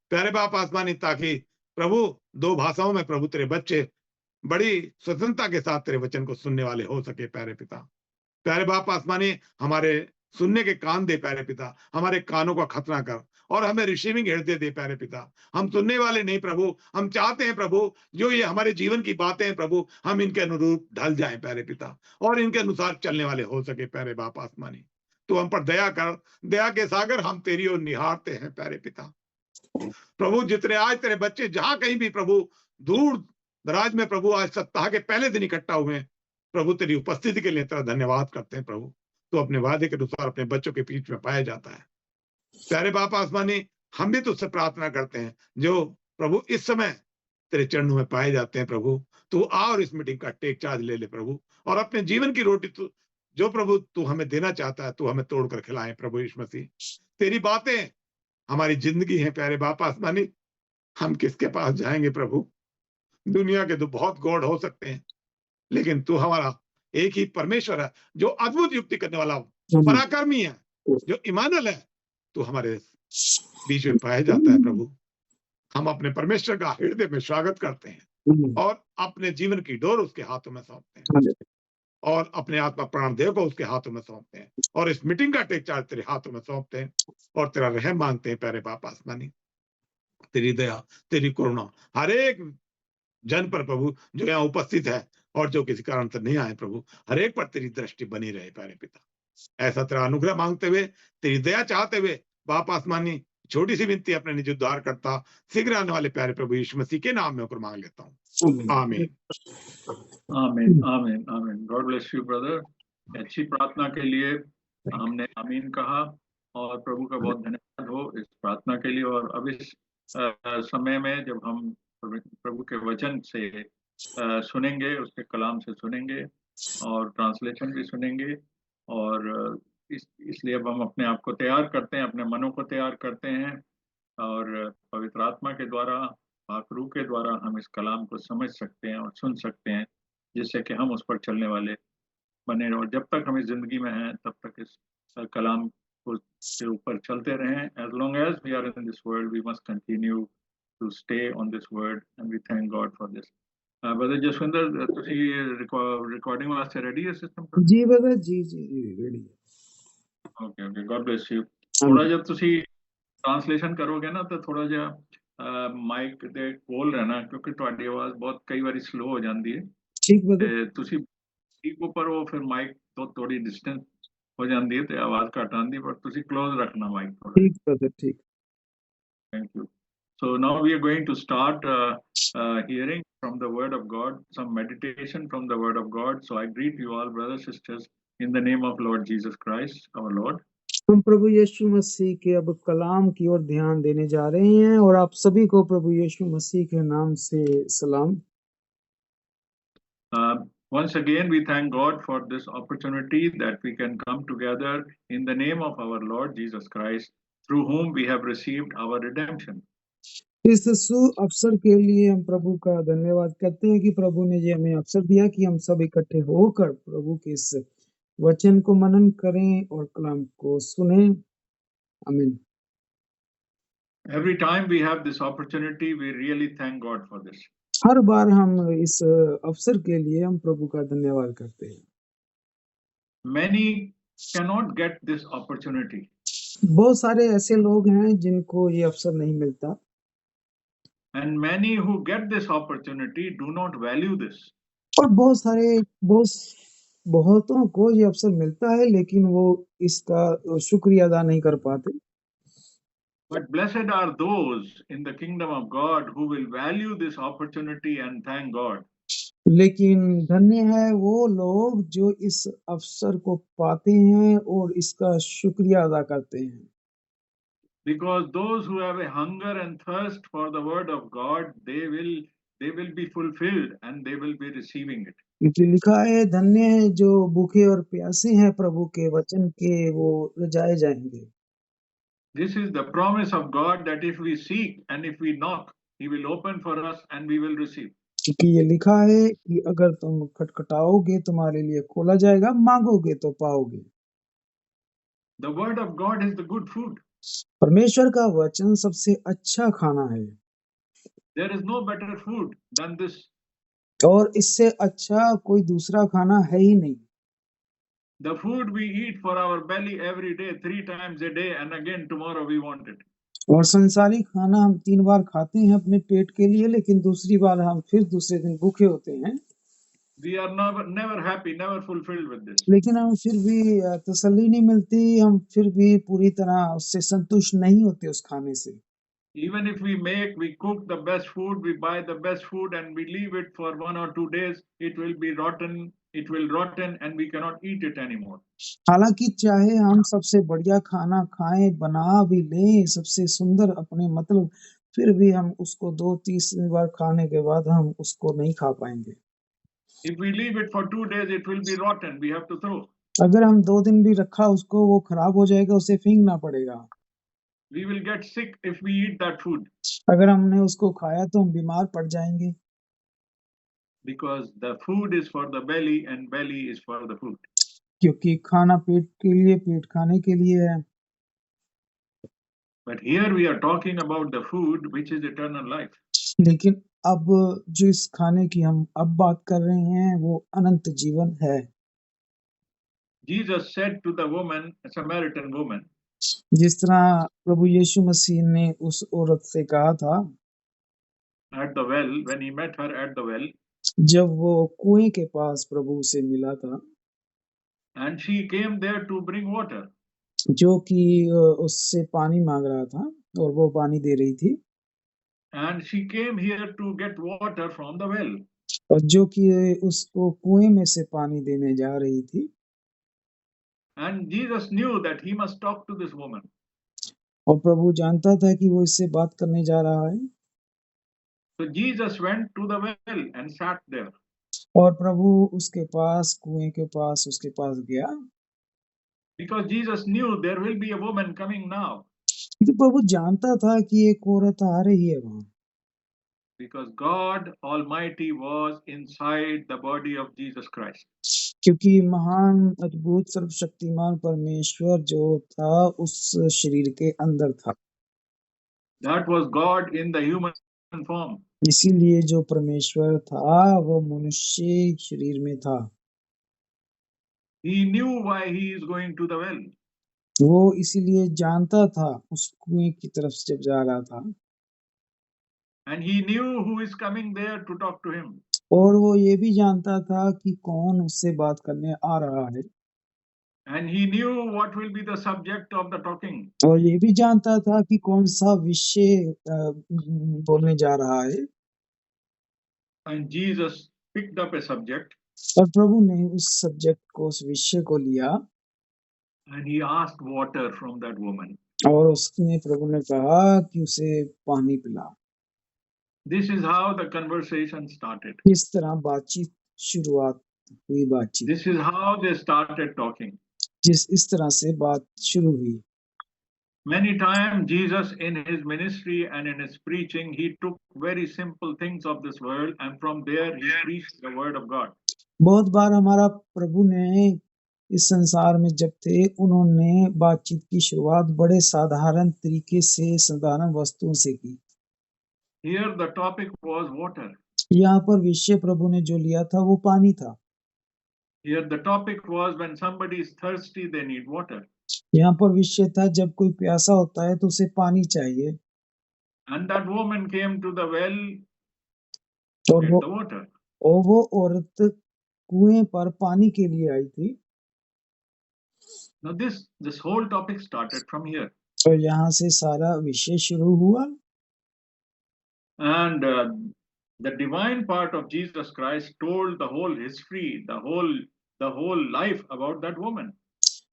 प्यारे बाप आसमानी, ताकि प्रभु 2 भाषाओं में प्रभु तेरे बच्चे बड़ी स्वतंत्रता के साथ तेरे वचन को सुनने वाले हो सके प्यारे पिता। प्यारे बाप आसमानी, हमारे सुनने के कान दे प्यारे पिता, हमारे कानों का खतना कर और हमें रिसीविंग हृदय दे प्यारे पिता। हम सुनने वाले नहीं प्रभु, हम चाहते हैं प्रभु जो ये हमारे जीवन की बातें हैं प्रभु, हम इनके अनुरूप ढल जाएं प्यारे पिता और इनके अनुसार चलने वाले हो सके प्यारे बाप आसमानी। तो हम पर दया कर, दया के सागर हम तेरी ओर निहारते हैं प्यारे पिता। प्रभु जितने आज तेरे बच्चे जहां कहीं भी प्रभु दूर दराज में प्रभु आज सप्ताह के पहले दिन इकट्ठा हुए हैं, प्रभु तेरी उपस्थिति के लिए तेरा धन्यवाद करते हैं प्रभु। तो अपने वादे के अनुसार अपने बच्चों के बीच में पाया जाता है। प्यारे बाप आसमानी, हम भी तुझसे प्रार्थना करते हैं जो प्रभु इस समय तेरे चरणों में पाए जाते हैं प्रभु, तू आ और इस मीटिंग का टेक चार्ज ले ले प्रभु, और अपने जीवन की रोटी तू जो प्रभु तू हमें देना चाहता है, तू हमें तोड़कर खिलाए प्रभु यीशु मसीह। तेरी बातें हमारी जिंदगी है प्यारे बाप आसमानी, हम किसके पास जाएंगे प्रभु? दुनिया के तो बहुत गॉड हो सकते हैं, लेकिन तू हमारा एक ही परमेश्वर है जो अद्भुत युक्ति करने वाला पराक्रमी है, जो इमानुएल है। तू हमारे बीच में पाया जाता है प्रभु। हम अपने परमेश्वर का हृदय में स्वागत करते हैं और अपने जीवन की डोर उसके हाथों में सौंपते हैं और अपने आत्मा प्राण देव को उसके हाथों में सौंपते हैं और इस मीटिंग का टेक चार्ज तेरे हाथों में सौंपते हैं और तेरा रहम मांगते हैं प्यारे बाप आसमानी। तेरी दया, तेरी करुणा हर एक जन पर प्रभु जो यहाँ उपस्थित है और जो किसी कारण से नहीं आए प्रभु, हर एक पर तेरी दृष्टि बनी रहे प्यारे पिता। ऐसा तेरा अनुग्रह मांगते हुए, तेरी दया चाहते हुए बाप आसमानी, छोटी सी विनती अपने निज उद्धार करता शीघ्र आने वाले प्यारे प्रभु यीशु मसीह के नाम में होकर मांग लेता हूँ, आमीन। Amen amen amen. God bless you brother. अच्छी प्रार्थना के लिए हमने आमीन कहा और प्रभु का बहुत धन्यवाद हो इस प्रार्थना के लिए। और अब इस समय में जब हम प्रभु के वचन से सुनेंगे, उसके कलाम से सुनेंगे और ट्रांसलेशन भी सुनेंगे। और इसलिए अब हम अपने आप को तैयार करते हैं, अपने मनों को तैयार करते हैं और पवित्र आत्मा के द्वारा, पाक रूह के द्वारा हम इस कलाम को समझ सकते हैं और सुन सकते हैं, जिससे कि हम उस पर चलने वाले बने। और जब तक हम इस जिंदगी में हैं तब तक इस कलाम के ऊपर चलते रहें। As long as we are in this world we must continue to stay on this word and we thank God for this. Brother Jaswinder, ਤੁਸੀਂ रिकॉर्डिंग वास्ते रेडी है सिस्टम पर? जी ब्रदर, जी जी ready. Okay okay, God bless you. थोड़ा जब ਤੁਸੀਂ ट्रांसलेशन करोगे ना तो थोड़ा ਜਿਹਾ ਮਾਈਕ ਦੇ ਕੋਲ ਰਹਿਣਾ, ਕਿਉਂਕਿ ਤੁਹਾਡੀ ਆਵਾਜ਼ ਬਹੁਤ ਕਈ ਵਾਰੀ ਸਲੋ ਹੋ ਜਾਂਦੀ ਹੈ ठीक ब्रदर। ਤੇ ਤੁਸੀਂ ਠੀਕ ਉੱਪਰ ਉਹ ਫਿਰ ਮਾਈਕ ਤੋਂ ਥੋੜੀ ਡਿਸਟੈਂਸ ਹੋ ਜਾਂਦੀ ਹੈ ਤੇ ਆਵਾਜ਼ ਘੱਟ ਆਉਂਦੀ, ਪਰ ਤੁਸੀਂ ক্লোਜ਼ ਰੱਖਣਾ ਮਾਈਕ ਥੋੜਾ। ठीक ब्रदर, ठीक। Thank you. So now we are going to start hearing from the Word of God, some meditation from the Word of God. So I greet you all, brothers, sisters, in the name of Lord Jesus Christ, our Lord. हम प्रभु यीशु मसीह के अब कलाम की ओर ध्यान देने जा रहे हैं और आप सभी को प्रभु यीशु मसीह के नाम से सलाम। Once again, we thank God for this opportunity that we can come together in the name of our Lord Jesus Christ, through whom we have received our redemption. इस सु अवसर के लिए हम प्रभु का धन्यवाद करते हैं कि प्रभु ने ये हमें अवसर दिया कि हम सब इकट्ठे होकर प्रभु के इस वचन को मनन करें और कलाम को सुनें। आमीन। Every time we have this opportunity, we really thank God for this. हर बार हम इस अवसर के लिए हम प्रभु का धन्यवाद करते हैं। Many cannot get this opportunity. बहुत सारे ऐसे लोग हैं जिनको ये अवसर नहीं मिलता And many who get this opportunity do not value this. और बहुतों को ये अवसर मिलता है लेकिन वो इसका शुक्रिया अदा नहीं कर पाते। But blessed are those in the kingdom of God who will value this opportunity and thank God. लेकिन धन्य है वो लोग जो इस अवसर को पाते हैं और इसका शुक्रिया अदा करते हैं। Because those who have a hunger and thirst for the word of God, they will be fulfilled and they will be receiving it. क्योंकि लिखा है धन्य है जो भूखे और प्यासे हैं प्रभु के वचन के, वो रजाए जाएंगे। This is the promise of God that if we seek and if we knock, He will open for us and we will receive. क्योंकि ये लिखा है कि अगर तुम खटखटाओगे तुम्हारे लिए खोला जाएगा, मांगोगे तो पाओगे। The word of God is the good food. परमेश्वर का वचन सबसे अच्छा खाना है। There is no better food than this. और इससे अच्छा कोई दूसरा खाना है ही नहीं। The food we eat for our belly every day, 3 times a day, and again tomorrow we want it. और संसारिक खाना हम 3 बार खाते हैं अपने पेट के लिए, लेकिन दूसरी बार हम फिर दूसरे दिन भूखे होते हैं। We are never happy, never fulfilled with this. लेकिन हम फिर भी तसल्ली नहीं मिलती, हम फिर भी पूरी तरह उससे संतुष्ट नहीं होते उस खाने से। Even if we cook the best food, we buy the best food and we leave it for 1 or 2 days, it will rotten and we cannot eat it anymore. हालांकि चाहे हम सबसे बढ़िया खाना खाएं, बना भी लें सबसे सुंदर अपने मतलब, फिर भी हम उसको 2-3 बार खाने के बाद हम उसको नहीं खा पाएंगे। If we leave it for 2 days, it will be rotten. We have to throw. अगर हम 2 दिन भी रखा उसको, वो खराब हो जाएगा, उसे फेंकना पड़ेगा। We will get sick if we eat that food, अगर हमने उसको खाया तो हम बीमार पड़ जाएंगे, because the food is for the belly and belly is for the food. क्योंकि खाना पेट के लिए, पेट खाने के लिए है। But here we are talking about the food which is eternal life. लेकिन अब जिस खाने की हम अब बात कर रहे हैं वो अनंत जीवन है। Jesus said to the woman, a Samaritan woman, जिस तरह प्रभु यीशु मसीह ने उस औरत से कहा था at the well, when he met her at the well, जब वो कुएं के पास प्रभु से मिला था, and she came there to bring water. जो कि उससे पानी मांग रहा था और वो पानी दे रही थी, And she came here to get water from the well. और जो कि उसको कुएं में से पानी देने जा रही थी। And Jesus knew that he must talk to this woman. और प्रभु जानता था कि वो इससे बात करने जा रहा है, So Jesus went to the well and sat there. और प्रभु उसके पास, कुएं के पास उसके पास गया, Because Jesus knew there will be a woman coming now. क्योंकि प्रभु जानता था कि एक औरत आ रही है वहां, Because God Almighty was inside the body of Jesus Christ. क्योंकि महान अद्भुत सर्वशक्तिमान परमेश्वर जो था उस शरीर के अंदर था। That was God in the human form. इसीलिए जो परमेश्वर था वो मनुष्य शरीर में था। He knew why he is going to the well. वो इसीलिए जानता था उस कुएं की तरफ जब जा रहा था, And he knew who is coming there to talk to him. और वो ये भी जानता था कि कौन उससे बात करने आ रहा है, And he knew what will be the subject of the talking. और ये भी जानता था कि कौन सा विषय बोलने जा रहा है। And Jesus picked up a subject और प्रभु ने उस सब्जेक्ट को, उस विषय को लिया, and he asked water from that woman. और उसने, प्रभु ने कहा कि उसे पानी पिला। This is how the conversation started. इस तरह बातचीत शुरुआत हुई, बातचीत This is how they started talking. इस तरह से बात शुरू हुई। Many times Jesus in his ministry and in his preaching, he took very simple things of this world and from there he preached the word of God. बहुत बार हमारा प्रभु ने इस संसार में जब थे, उन्होंने बातचीत की शुरुआत बड़े साधारण तरीके से, साधारण वस्तुओं से की। Here the topic was water. यहाँ पर विषय प्रभु ने जो लिया था वो पानी था। Here the topic was when somebody is thirsty, they need water. यहाँ पर विषय था जब कोई प्यासा होता है तो उसे पानी चाहिए, And that woman came to the well to और get वो the water. और वो औरत कुएं पर पानी के लिए आई थी। Now this whole topic started from here. और यहाँ से सारा विषय शुरू हुआ। And the divine part of Jesus Christ told the whole history, the whole life about that woman.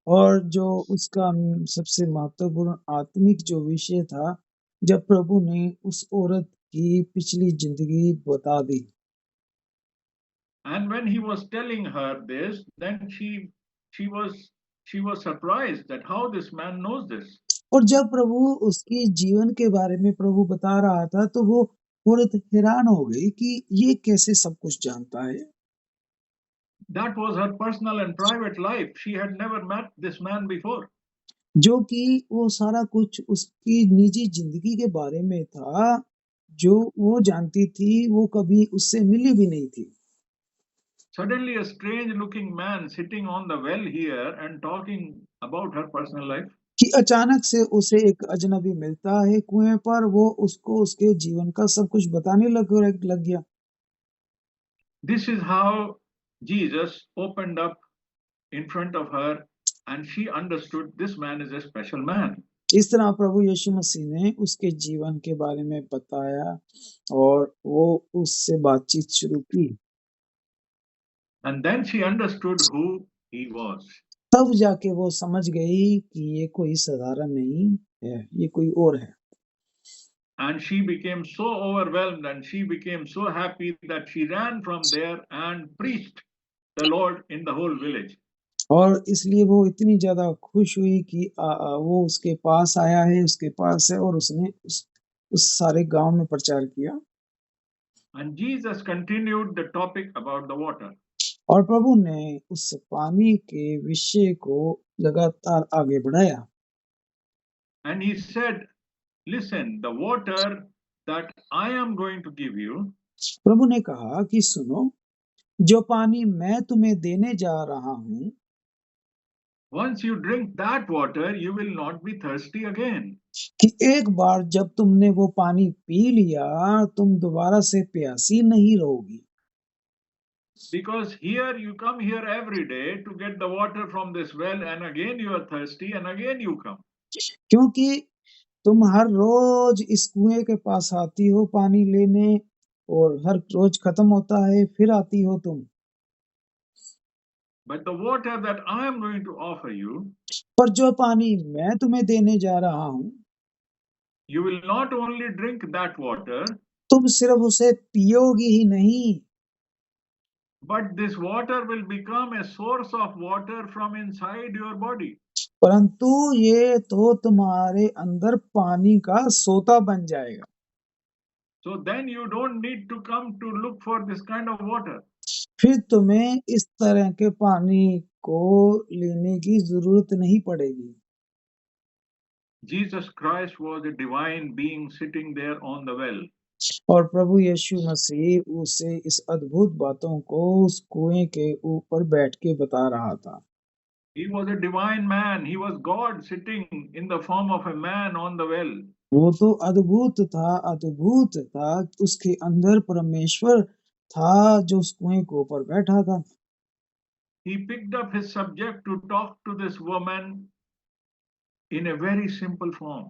और जो उसका सबसे महत्वपूर्ण आत्मिक जो विषय था, जब प्रभु ने उस औरत की पिछली जिंदगी बता दी। And when he was telling her this, then she was surprised that how this man knows this. और जब प्रभु उसके जीवन के बारे में प्रभु बता रहा था तो वो औरत हैरान हो गई कि ये कैसे सब कुछ जानता है। That was her personal and private life. She had never met this man before. जो कि वो सारा कुछ उसकी निजी जिंदगी के बारे में था, जो वो जानती थी, वो कभी उससे मिली भी नहीं थी। Suddenly a strange looking man sitting on the well here and talking about her personal life. कि अचानक से उसे एक अजनबी मिलता है कुएं पर, वो उसको उसके जीवन का सब कुछ बताने लग गया। This is how Jesus opened up in front of her and she understood this man is a special man. इस तरह प्रभु यीशु मसीह ने उसके जीवन के बारे में बताया और वो उससे बातचीत शुरू की। And then she understood who he was. तब जाके वो समझ गई कि ये कोई साधारण नहीं है, ये कोई और है। And she became so overwhelmed and she became so happy that she ran from there and preached the Lord in the whole village. और इसलिए वो इतनी ज्यादा खुश हुई कि वो उसके पास आया है, उसके पास है, और उसने उस सारे गांव में प्रचार किया। And Jesus continued the topic about the water. और प्रभु ने उस पानी के विषय को लगातार आगे बढ़ाया। And he said, listen, the water that I am going to give you, प्रभु ने कहा कि सुनो, जो पानी मैं तुम्हें देने जा रहा हूँ, once you drink that water, you will not be thirsty again. कि एक बार जब तुमने वो पानी पी लिया, तुम दोबारा से प्यासी नहीं रहोगी। Because here you come here every day to get the water from this well, and again you are thirsty, and again you come. क्योंकि तुम हर रोज इस कुएं के पास आती हो पानी लेने, और हर रोज खत्म होता है, फिर आती हो तुम। But the water that I am going to offer you, पर जो पानी मैं तुम्हें देने जा रहा हूँ, you will not only drink that water, तुम सिर्फ उसे पियोगी ही नहीं, but this water will become a source of water from inside your body. परंतु ये तो तुम्हारे अंदर पानी का सोता बन जाएगा। So then you don't need to come to look for this kind of water. फिर तुम्हें इस तरह के पानी को लेने की जरूरत नहीं पड़ेगी। Jesus Christ was a divine being sitting there on the well. और प्रभु यीशु मसीह उसे इस अद्भुत बातों को उस कुएं के ऊपर बैठ के बता रहा था। He was a divine man. He was God sitting in the form of a man on the well. वो तो अद्भुत था, उसके अंदर परमेश्वर था जो उस कुएं के ऊपर बैठा था। He picked up his subject to talk to this woman in a very simple form.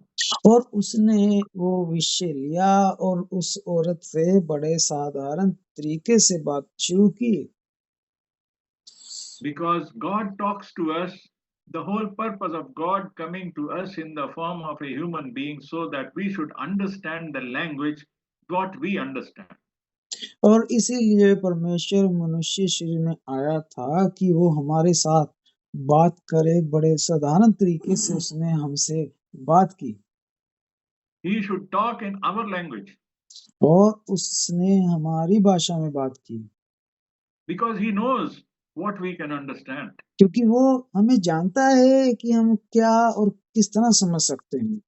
और उसने वो विषय लिया और उस औरत से बड़े साधारण तरीके से बात शुरू की। Because God talks to us, the whole purpose of God coming to us in the form of a human being so that we should understand the language what we understand. और इसीलिए परमेश्वर मनुष्य शरीर में आया था कि वो हमारे साथ बात करे। बड़े साधारण तरीके से उसने हमसे बात की He should talk in our language और उसने हमारी भाषा में बात की, because he knows what we can understand. क्योंकि वो हमें जानता है कि हम क्या और किस तरह समझ सकते हैं।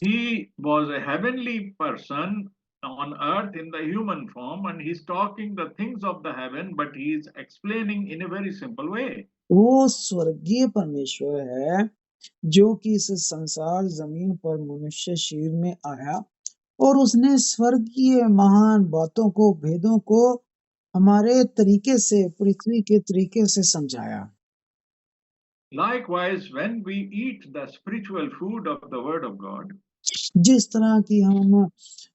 He was a heavenly person on earth in the human form, and he's talking the things of the heaven, but he's explaining in a very simple way. वो स्वर्गीय परमेश्वर है जो कि इस संसार जमीन पर मनुष्य शरीर में आया और उसने स्वर्गीय महान बातों को, भेदों को हमारे तरीके से, पृथ्वी के तरीके से समझाया। Likewise, when we eat the spiritual food of the Word of God, जिस तरह की हम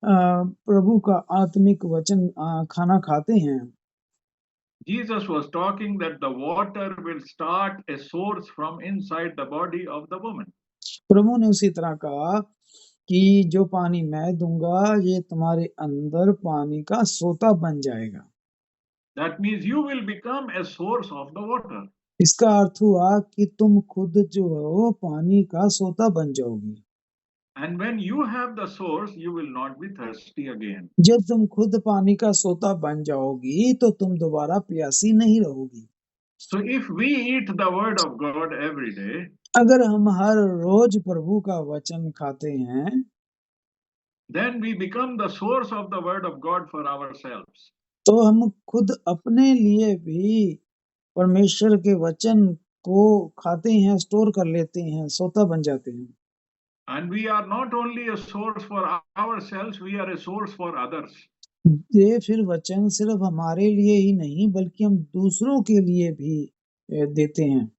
प्रभु का आत्मिक वचन खाना खाते हैं, Jesus was talking that the water will start a source from inside the body of the woman. प्रभु ने उसी तरह कहा कि जो पानी मैं दूंगा ये तुम्हारे अंदर पानी का सोता बन जाएगा। That means you will become a source of the water. इसका अर्थ हुआ कि तुम खुद जो हो पानी का सोता बन जाओगी। And when you have the source, you will not be thirsty again. जब तुम खुद पानी का सोता बन जाओगी तो तुम दोबारा प्यासी नहीं रहोगी। So if we eat the Word of God every day, अगर हम हर रोज प्रभु का वचन खाते हैं, then we become the source of the Word of God for ourselves. तो हम खुद अपने लिए भी परमेश्वर के वचन को खाते हैं, स्टोर कर लेते हैं, सोता बन जाते हैं। And we are not only a source for ourselves, we are a source for others. ये फिर वचन सिर्फ हमारे लिए ही नहीं बल्कि हम दूसरों के लिए भी देते हैं।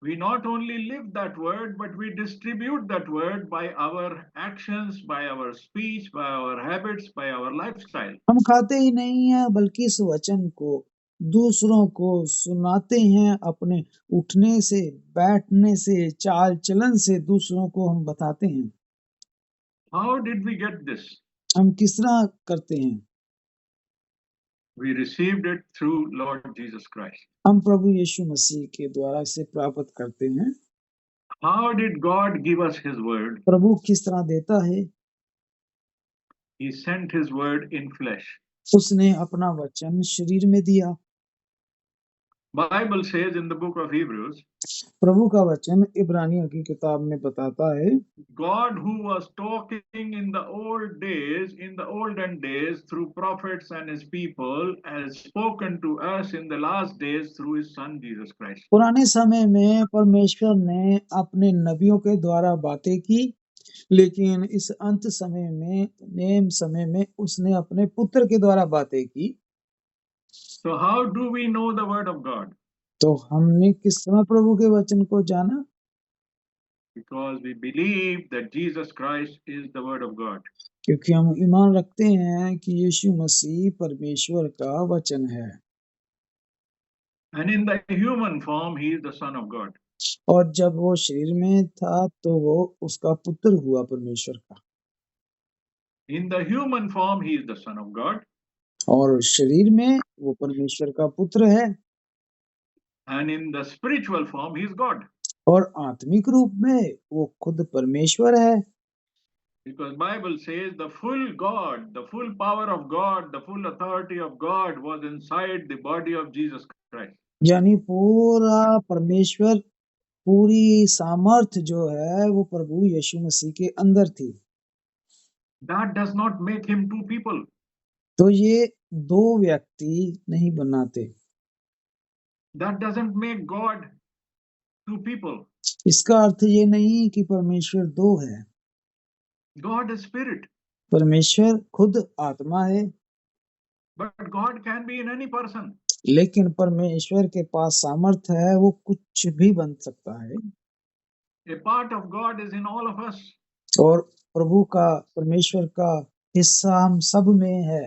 We not only live that word, but we distribute that word by our actions, by our speech, by our habits, by our lifestyle. हम खाते ही नहीं हैं बल्कि इस वचन को दूसरों को सुनाते हैं, अपने उठने से, बैठने से, चाल चलन से दूसरों को हम बताते हैं। How did we get this? हम किस तरह करते हैं? We received it through Lord Jesus Christ. हम प्रभु यीशु मसीह के द्वारा इसे प्राप्त करते हैं। How did God give us His word? प्रभु किस तरह देता है? He sent His word in flesh. उसने अपना वचन शरीर में दिया। Bible says in the book of Hebrews, प्रभु का वचन इब्रानियों की किताब में बताता है, God who was talking in the olden days through prophets and His people has spoken to us in the last days through His Son Jesus Christ. पुराने समय में परमेश्वर ने अपने नबियों के द्वारा बातें की, लेकिन इस अंत समय में उसने अपने पुत्र के द्वारा बातें की। So how do we know the word of God? तो हमने किस तरह प्रभु के वचन को जाना? Because we believe that Jesus Christ is the word of God. क्योंकि हम ईमान रखते हैं कि यीशु मसीह परमेश्वर का वचन है, And in the human form, He is the Son of God. और जब वो शरीर में था तो वो उसका पुत्र हुआ परमेश्वर का, In the human form, He is the Son of God. और शरीर में वो परमेश्वर का पुत्र है, And in the spiritual form, He is God. और आत्मिक रूप में वो खुद परमेश्वर है। Because Bible says the full God, the full power of God, the full authority of God was inside the body of Jesus Christ. यानी पूरा परमेश्वर, पूरी सामर्थ जो है वो प्रभु यीशु मसीह के अंदर थी। That does not make Him two people. तो ये दो व्यक्ति नहीं बनाते। That doesn't make God two people. इसका अर्थ ये नहीं कि परमेश्वर दो है। God is spirit. परमेश्वर खुद आत्मा है, But God can be in any person. लेकिन परमेश्वर के पास सामर्थ है, वो कुछ भी बन सकता है। A part of God is in all of us. और प्रभु का, परमेश्वर का हिस्सा हम सब में है।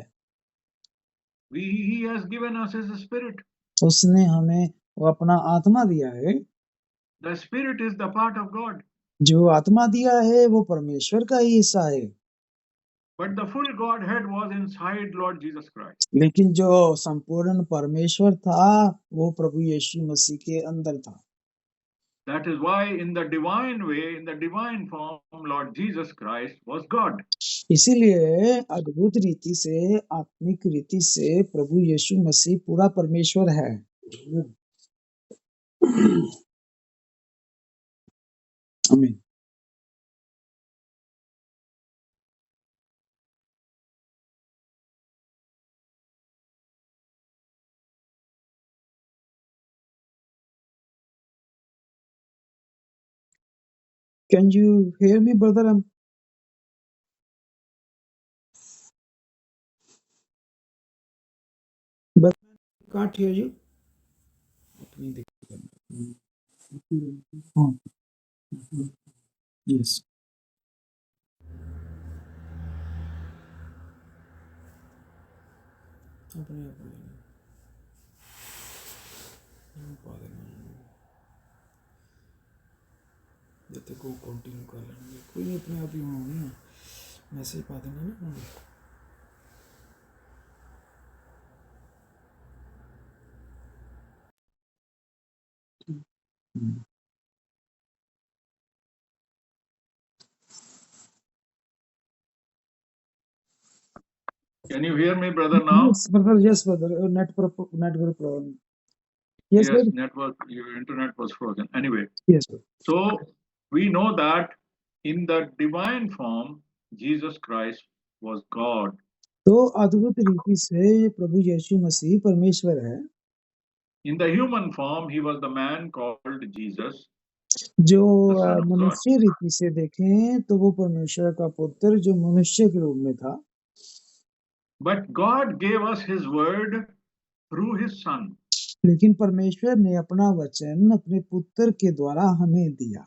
He has given us His spirit. उसने हमें वो अपना आत्मा दिया है। The spirit is the part of God. जो आत्मा दिया है वो परमेश्वर का ही हिस्सा है। But the full Godhead was inside Lord Jesus Christ. लेकिन जो संपूर्ण परमेश्वर था वो प्रभु यीशु मसीह के अंदर था। That is why in the divine way, in the divine form, Lord Jesus Christ was God. इसीलिए अद्भुत रीति से, आत्मिक रीति से प्रभु यीशु मसीह पूरा परमेश्वर है। आमीन। Can you hear me, brother? But I can't hear you. Oh, yes. जब तक वो कंटिन्यू कर लेंगे, कोई नहीं, अपने आप ही होंगे ना, मैसेज पा देंगे ना। Can you hear me, brother, now? Yes, brother. Yes, brother. Network problem. Yes, Yes, brother. network, your internet was frozen. Anyway, Yes, brother. so we know that in the divine form, Jesus Christ was God. तो अद्भुत रीति से प्रभु यीशु मसीह परमेश्वर है। In the human form, He was the man called Jesus. जो The Son of God. मनुष्य रीति से देखें तो वो परमेश्वर का पुत्र जो मनुष्य के रूप में था। But God gave us His word through His Son. लेकिन परमेश्वर ने अपना वचन अपने पुत्र के द्वारा हमें दिया।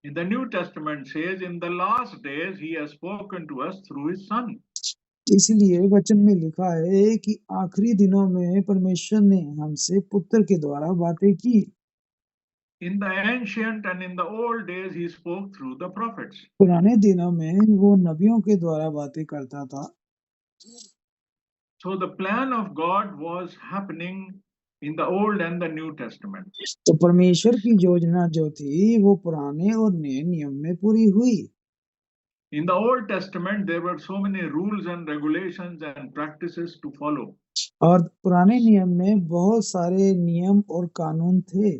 In the New Testament says, in the last days, He has spoken to us through His Son. इसलिए वचन में लिखा है कि आखिरी दिनों में परमेश्वर ने हमसे पुत्र के द्वारा बातें की। In the ancient and in the old days, He spoke through the prophets. पुराने दिनों में वो नबियों के द्वारा बातें करता था। So the plan of God was happening in the Old and the New Testament. तो परमेश्वर की योजना जो थी वो पुराने और नए नियम में पूरी हुई। In the Old Testament, there were so many rules and regulations and practices to follow. और पुराने नियम में बहुत सारे नियम और कानून थे।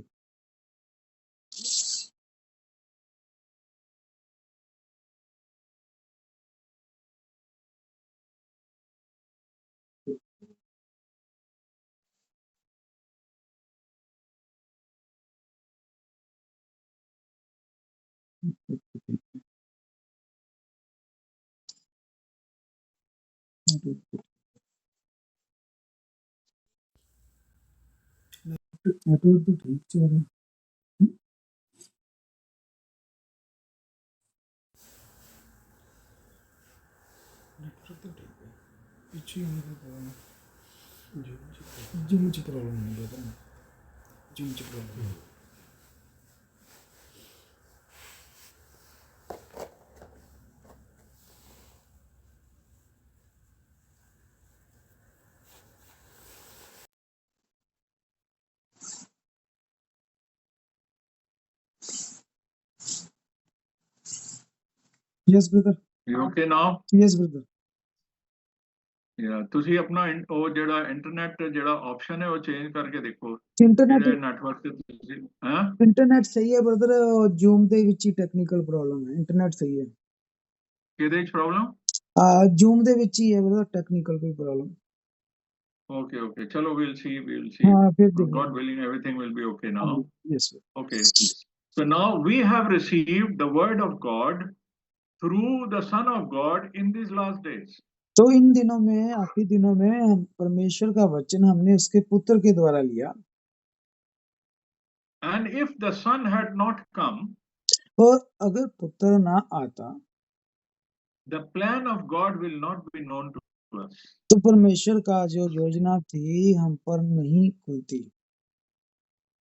नेटवर्क तो ठीक चल रहा है। नेटवर्क तो ठीक है, पीछे होने का प्रॉब्लम, जिम से प्रॉब्लम नहीं रहता है, जिम से problem. Yes brother, You okay now? Yes brother. Yeah, ਤੁਸੀਂ ਆਪਣਾ ਉਹ ਜਿਹੜਾ ਇੰਟਰਨੈਟ ਜਿਹੜਾ ਆਪਸ਼ਨ ਹੈ ਉਹ ਚੇਂਜ ਕਰਕੇ ਦੇਖੋ इंटरनेट ਜਿਹੜੇ ਨੈਟਵਰਕ ਤੇ ਤੁਸੀਂ ਹਾਂ इंटरनेट सही है ब्रदर, जूम ਦੇ ਵਿੱਚ ਹੀ ਟੈਕਨੀਕਲ ਪ੍ਰੋਬਲਮ ਹੈ। ਇੰਟਰਨੈਟ ਸਹੀ ਹੈ, ਕਿਹਦੇ ਚ ਪ੍ਰੋਬਲਮ जूम ਦੇ ਵਿੱਚ ਹੀ ਹੈ ब्रदर, ਟੈਕਨੀਕਲ ਕੋਈ ਪ੍ਰੋਬਲਮ। okay चलो we'll see हाँ फिर God देखेंगे। willing everything will be okay now. Yes Okay, so now we have received the word of God through the Son of God in these last days. तो इन दिनों में, आखिरी दिनों में हम परमेश्वर का वचन हमने उसके पुत्र के द्वारा लिया। And if the Son had not come, और अगर पुत्र ना आता the plan of God will not be known to us. तो परमेश्वर का जो योजना थी हम पर नहीं खुलती।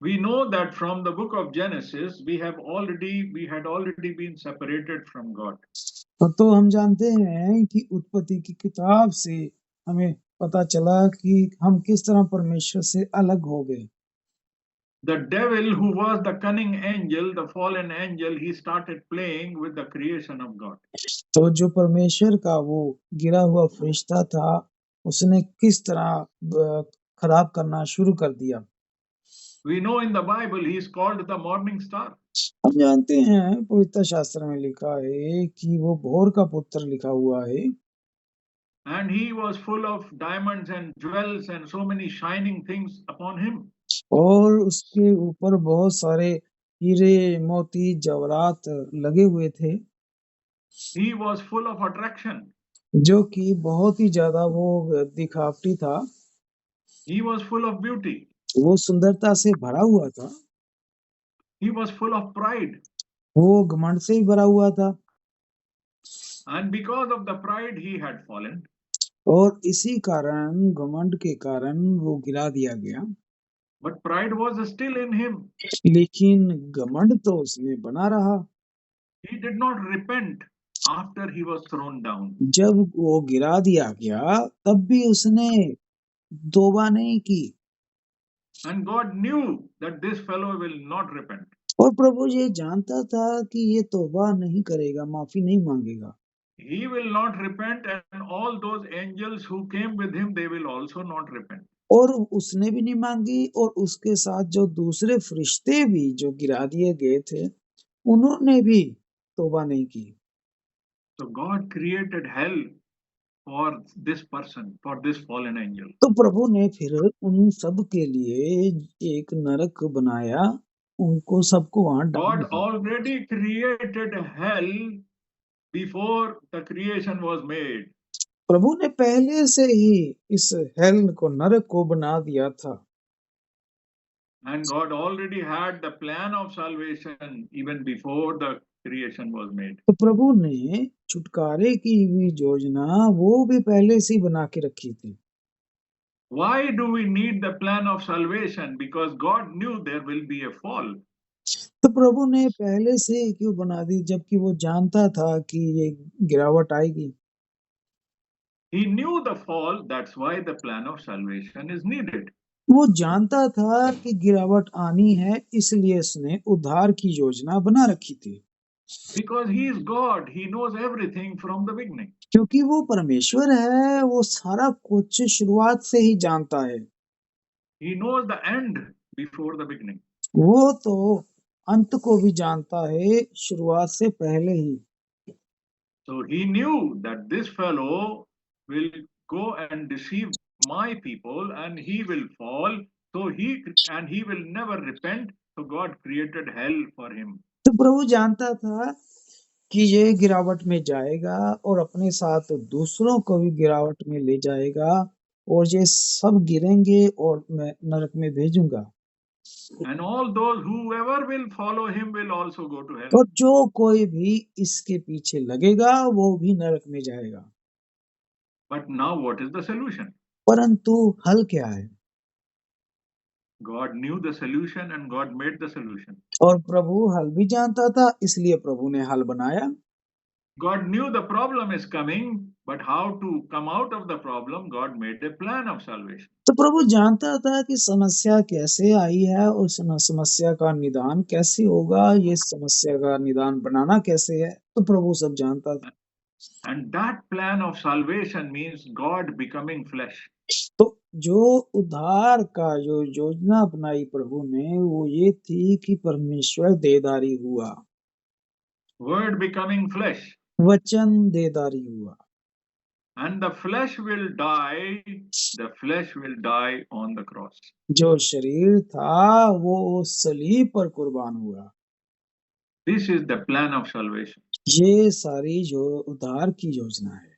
We know that from the book of Genesis we had already been separated from God. तो हम जानते हैं कि उत्पत्ति की किताब से हमें पता चला कि हम किस तरह परमेश्वर से अलग हो गए। The devil, who was the cunning angel, the fallen angel, he started playing with the creation of God. तो जो परमेश्वर का वो गिरा हुआ फरिश्ता था, उसने किस तरह खराब करना शुरू कर दिया। We know in the Bible he is called the morning star. हम जानते हैं पवित्र शास्त्र में लिखा है कि वो भोर का पुत्र लिखा हुआ है। And he was full of diamonds and jewels and so many shining things upon him. और उसके ऊपर बहुत सारे हीरे मोती जवाहरात लगे हुए थे। He was full of attraction. जो कि बहुत ही ज्यादा वो दिखावटी था। He was full of beauty. वो सुंदरता से भरा हुआ था। He was full of pride. वो घमंड से ही भरा हुआ था। And because of the pride he had fallen. और इसी कारण, घमंड के कारण वो गिरा दिया गया। But pride was still in him. लेकिन घमंड तो उसमें बना रहा। He did not repent after he was thrown down. जब वो गिरा दिया गया तब भी उसने तौबा नहीं की। And God knew that this fellow will not repent. और प्रभु ये जानता था कि ये तौबा नहीं करेगा, माफी नहीं मांगेगा। He will not repent, and all those angels who came with him, they will also not repent. और उसने भी नहीं मांगी और उसके साथ जो दूसरे फरिश्ते भी जो गिरा दिए गए थे, उन्होंने भी तौबा नहीं की। So God created hell for this person, for this fallen angel. तो प्रभु ने फिर उन सब के लिए एक नरक बनाया, उनको सबको वहां डाल God दिया। already created hell before the creation was made. प्रभु ने पहले से ही इस हेल को, नरक को बना दिया था। And God already had the plan of salvation even before the creation was made. तो प्रभु ने छुटकारे की हुई योजना वो भी पहले से ही बना के रखी थी। Why do we need the plan of salvation? Because God knew there will be a fall. तो प्रभु ने पहले से क्यों बना दी, जबकि वो जानता था कि ये गिरावट आएगी। He knew the fall, that's why the plan of salvation is needed. वो जानता था कि गिरावट आनी है, इसलिए उसने उद्धार की योजना बना रखी थी। Because he is God, he knows everything from the beginning. क्योंकि वो परमेश्वर है, वो सारा कुछ शुरुआत से ही जानता है। He knows the end before the beginning. वो तो अंत को भी जानता है, शुरुआत से पहले ही। So he knew that this fellow will go and deceive my people and he will fall. So he will never repent. So God created hell for him. तो प्रभु जानता था कि ये गिरावट में जाएगा और अपने साथ दूसरों को भी गिरावट में ले जाएगा और ये सब गिरेंगे और मैं नरक में भेजूंगा। And all those whoever will follow him will also go to hell. और जो कोई भी इसके पीछे लगेगा वो भी नरक में जाएगा। But now what is the solution? परंतु हल क्या है? God knew the solution and God made the solution. और प्रभु हल भी जानता था, इसलिए प्रभु ने हल बनाया। God knew the problem is coming, but how to come out of the problem, God made a plan of salvation. तो प्रभु जानता था कि समस्या कैसे आई है और समस्या का निदान कैसे होगा, ये समस्या का निदान बनाना कैसे है, तो प्रभु सब जानता था। And that plan of salvation means God becoming flesh. तो जो उद्धार का जो योजना बनाई प्रभु ने, वो ये थी कि परमेश्वर देहधारी हुआ। Word becoming flesh. वचन देहधारी हुआ। And the flesh will die. The flesh will die on the cross. जो शरीर था वो सलीब पर कुर्बान हुआ। This is the plan of salvation. ये सारी जो उद्धार की योजना है।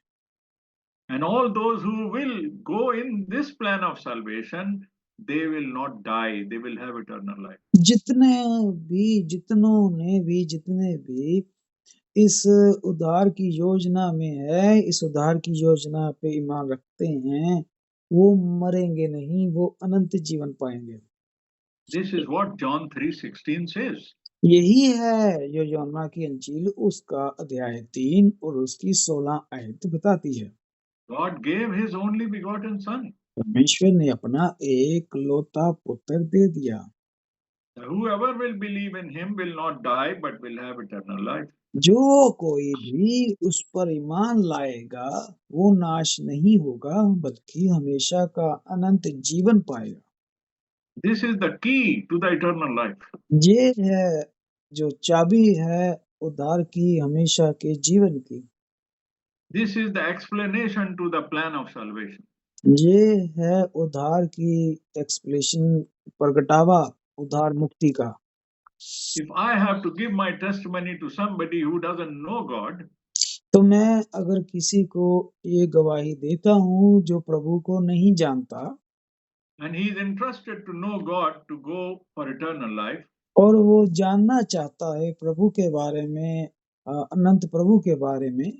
And all those who will go in this plan of salvation, they will not die. They will have eternal life. जितने भी इस उद्धार की योजना में है, इस उद्धार की योजना पे ईमान रखते हैं, वो मरेंगे नहीं, वो अनंत जीवन पाएंगे। This is what John 3:16 says. यही है जो यूहन्ना की अंजील उसका अध्याय 3 और उसकी 16 आयत बताती है। God gave his only begotten son. परमेश्वर ने अपना एकलौता पुत्र दे दिया। Whoever will believe in him will not die but will have eternal life. जो कोई भी उस पर ईमान लाएगा वो नाश नहीं होगा बल्कि हमेशा का अनंत जीवन पाएगा। This is the key to the eternal life. ये है जो चाबी है उद्धार की, हमेशा के जीवन की। This is the explanation to the plan of salvation. ये है उद्धार की एक्सप्लेनेशन, प्रगटावा उद्धार मुक्ति का। If I have to give my testimony to somebody who doesn't know God, तो मैं अगर किसी को ये गवाही देता हूँ जो प्रभु को नहीं जानता, and he is interested to know God to go for eternal life, और वो जानना चाहता है प्रभु के बारे में, अनंत प्रभु के बारे में,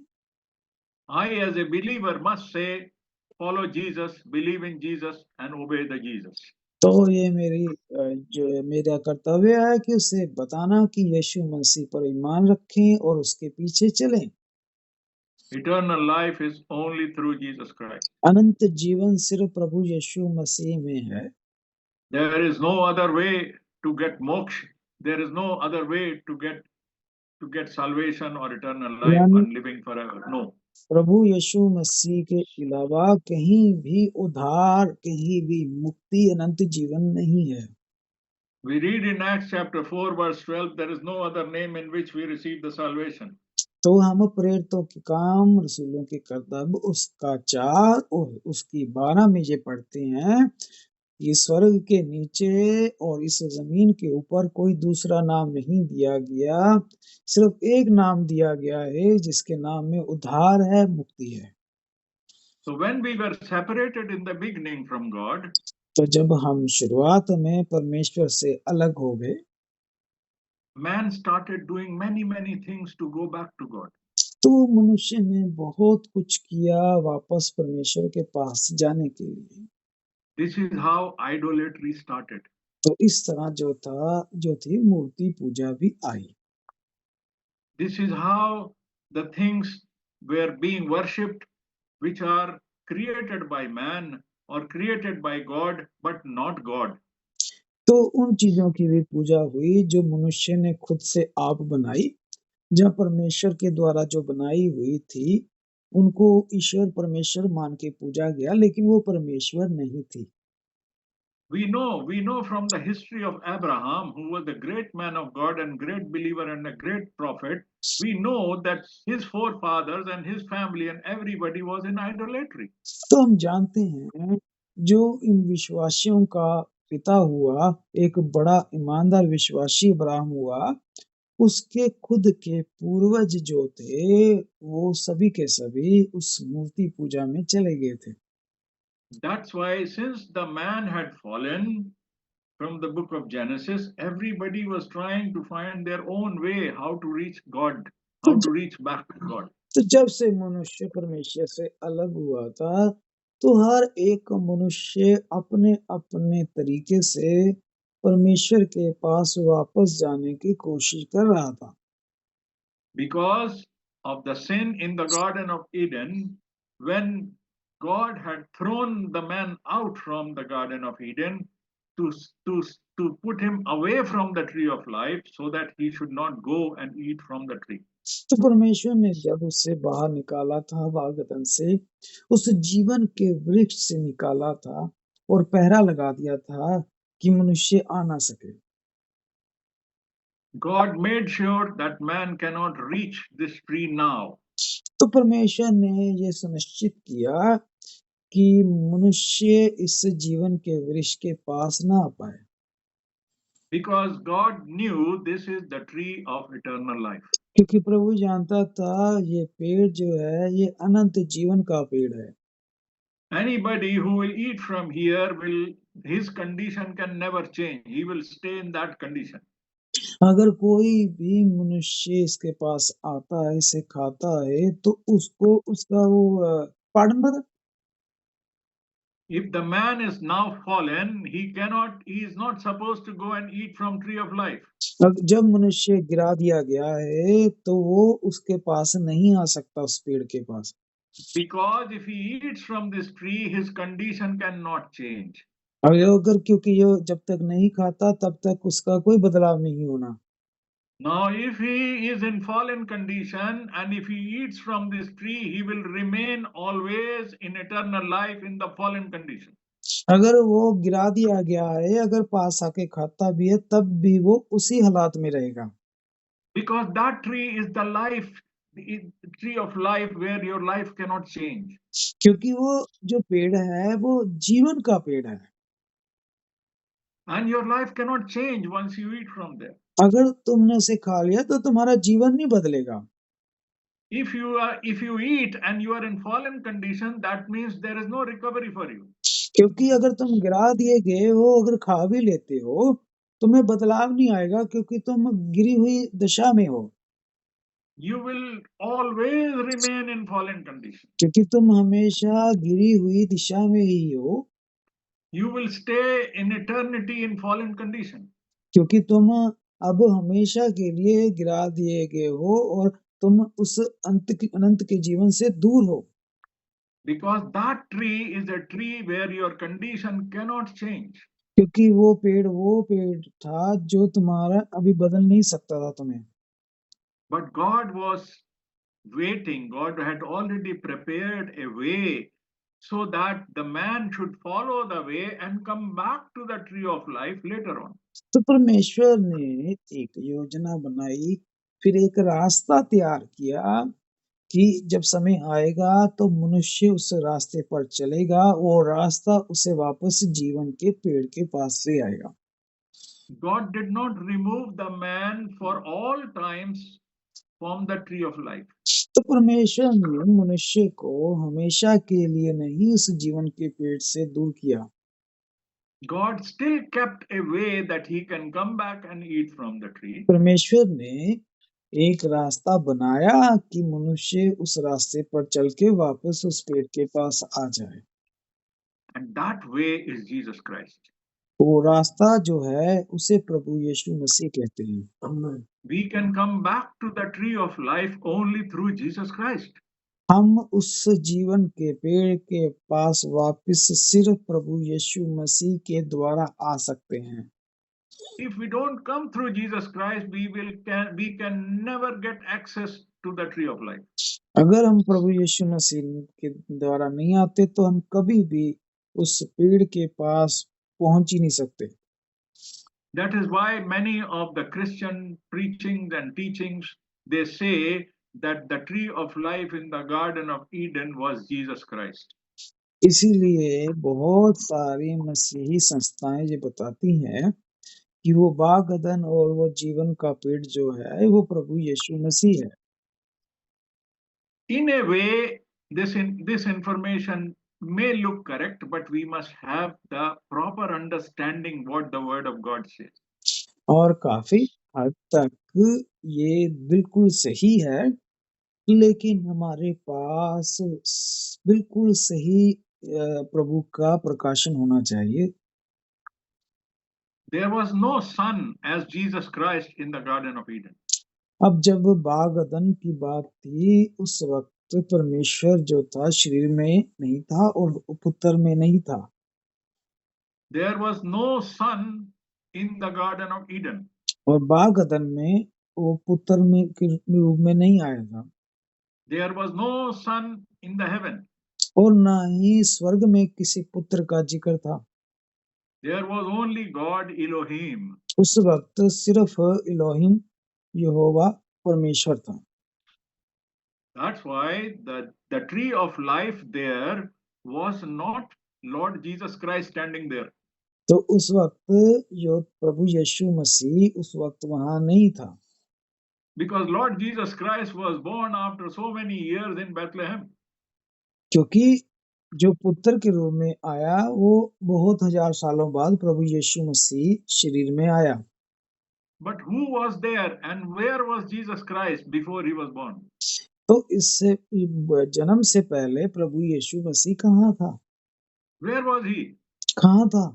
I as a believer must say, follow Jesus, believe in Jesus and obey the Jesus. तो ये मेरा कर्तव्य है कि उसे बताना कि यीशु मसीह पर ईमान रखें और उसके पीछे चलें। Eternal life is only through Jesus Christ. अनंत जीवन सिर्फ प्रभु यीशु मसीह में है। There is no other way to get moksha. There is no other way to get salvation or eternal life and living forever. No. प्रभु यीशु मसीह के अलावा कहीं भी उद्धार, कहीं भी मुक्ति, अनंत जीवन नहीं है। We read in Acts chapter 4 verse 12, there is no other name in which we receive the salvation. तो हम प्रेरितों के काम, रसूलों के कर्तव्य उसका 4 और उसकी 12 में ये पढ़ते हैं कि स्वर्ग के नीचे और इस जमीन के ऊपर कोई दूसरा नाम नहीं दिया गया, सिर्फ एक नाम दिया गया है जिसके नाम में उद्धार है, मुक्ति है। So when we were separated in the beginning from God, तो जब हम शुरुआत में परमेश्वर से अलग हो गए, man started doing many things to go back to God. तो मनुष्य ने बहुत कुछ किया वापस परमेश्वर के पास जाने के लिए। This is how idolatry started. तो इस तरह जो थी मूर्ति पूजा भी आई। This is how the things were being worshipped which are created by man or created by God, but not God. तो उन चीजों की भी पूजा हुई जो मनुष्य ने खुद से आप बनाई, जहाँ परमेश्वर के द्वारा जो बनाई हुई थी उनको ईश्वर परमेश्वर मान के पूजा गया, लेकिन वो परमेश्वर नहीं थी। We know from the history of Abraham, who was a great man of God and great believer and a great prophet, we know that his forefathers and his family and everybody was in idolatry. तो हम जानते हैं जो इन विश्वासियों का पिता हुआ, एक बड़ा ईमानदार विश्वासी अब्राहम हुआ, उसके खुद के पूर्वज जो थे वो सभी के सभी उस मूर्ति पूजा में चले गए थे। That's why since the man had fallen from the book of Genesis, everybody was trying to find their own way how to reach God, how to reach back to God. तो जब से मनुष्य परमेश्वर से अलग हुआ था, तो हर एक मनुष्य अपने अपने तरीके से परमेश्वर के पास वापस जाने की कोशिश कर रहा था। Because of the sin in the Garden of Eden, when God had thrown the man out from the Garden of Eden to put him away from the tree of life so that he should not go and eat from the tree. तो परमेश्वर ने जब उससे बाहर निकाला था वागदन से, उस जीवन के वृक्ष से निकाला था और पहरा लगा दिया था कि मनुष्य आ ना सके। God made sure that man cannot reach this tree now. तो परमेश्वर ने ये सुनिश्चित किया कि मनुष्य इस जीवन के वृक्ष के पास ना आ पाए, Because God knew this is the tree of eternal life. क्योंकि प्रभु जानता था ये पेड़ जो है ये अनंत जीवन का पेड़ है। Anybody who will eat from here his condition can never change. He will stay in that condition. अगर कोई भी मनुष्य इसके पास आता है, इसे खाता है, तो उसको उसका वो पार्डन बता। If the man is now fallen, he is not supposed to go and eat from tree of life. जब मनुष्य गिरा दिया गया है तो वो उसके पास नहीं आ सकता उस पेड़ के पास, Because if he eats from this tree, his condition cannot change. अगर क्योंकि ये जब तक नहीं खाता तब तक उसका कोई बदलाव नहीं होना। Now, if he is in fallen condition and if he eats from this tree, he will remain always in eternal life in the fallen condition. अगर वो गिरा दिया गया है, अगर पास आके खाता भी है तब भी वो उसी हालात में रहेगा, Because that tree is the life, the tree of life where your life cannot change. क्योंकि वो जो पेड़ है वो जीवन का पेड़ है, And your life cannot change once you eat from there. अगर तुमने उसे खा लिया तो तुम्हारा जीवन नहीं बदलेगा। If you eat and you are in fallen condition, that means there is no recovery for you. क्योंकि अगर तुम गिरा दिए गए हो, अगर खा भी लेते हो, तुम्हें बदलाव नहीं आएगा क्योंकि तुम गिरी हुई दशा में हो, You will always remain in fallen condition. क्योंकि तुम हमेशा गिरी हुई दिशा में ही हो, You will stay in eternity in fallen condition. क्योंकि तुम अब हमेशा के लिए गिरा दिए गए हो और तुम उस अनंत के जीवन से दूर हो, Because that tree is a tree where your condition cannot change. क्योंकि वो पेड़ था जो तुम्हारा अभी बदल नहीं सकता था तुम्हें। But God was waiting. God had already prepared a way so that the man should follow the way and come back to the tree of life later on. तो परमेश्वर ने एक योजना बनाई, फिर एक रास्ता तैयार किया कि जब समय आएगा तो मनुष्य उस रास्ते पर चलेगा, वो रास्ता उसे वापस जीवन के पेड़ के पास ले आएगा। God did not remove the man for all times from the tree of life. तो परमेश्वर ने मनुष्य को हमेशा के लिए नहीं उस जीवन के पेड़ से दूर किया। God still kept a way that he can come back and eat from the tree. परमेश्वर ने एक रास्ता बनाया कि मनुष्य उस रास्ते पर चल के वापस उस पेड़ के पास आ जाए, And that way is Jesus Christ. वो रास्ता जो है उसे प्रभु यीशु मसीह कहते हैं। We can come back to the tree of life only through Jesus Christ. हम उस जीवन के पेड़ के पास वापस सिर्फ प्रभु यीशु मसीह के द्वारा आ सकते हैं। If we don't come through Jesus Christ, we can never get access to the tree of life. अगर हम प्रभु यीशु मसीह के द्वारा नहीं आते तो हम कभी भी उस पेड़ के पास पहुंच ही नहीं सकते। That is why many of the Christian preachings and teachings, they say that the tree of life in the Garden of Eden was Jesus Christ. इसीलिए बहुत सारी मसीही संस्थाएं ये बताती हैं कि वो बाग अदन और वो जीवन का पेड़ जो है वो प्रभु यीशु मसीह है। In a way, this information may look correct, but we must have the proper understanding what the Word of God says. और काफी हद तक ये बिल्कुल सही है, लेकिन हमारे पास बिल्कुल सही प्रभु का प्रकाशन होना चाहिए। There was no son as Jesus Christ in the Garden of Eden. अब जब बाग अदन की बात थी, उस वक्त परमेश्वर जो था शरीर में नहीं था और पुत्र में नहीं था। There was no son in the Garden of Eden. और बाग अदन में वो पुत्र में के रूप में नहीं आया था। There was no son in the heaven. और ना ही स्वर्ग में किसी पुत्र का जिक्र था। There was only God Elohim. उस वक्त सिर्फ इलोहिम यहोवा परमेश्वर था। That's why the tree of life there was not Lord Jesus Christ standing there. तो उस वक्त जो प्रभु यीशु मसीह उस वक्त वहां नहीं था। Because Lord Jesus Christ was born after so many years in Bethlehem. क्योंकि जो पुत्र के रूप में आया वो बहुत हजार सालों बाद प्रभु यीशु मसीह शरीर में आया। But who was there and where was Jesus Christ before he was born? तो इससे जन्म से पहले प्रभु यीशु मसीह कहाँ था? Where was he? कहाँ था?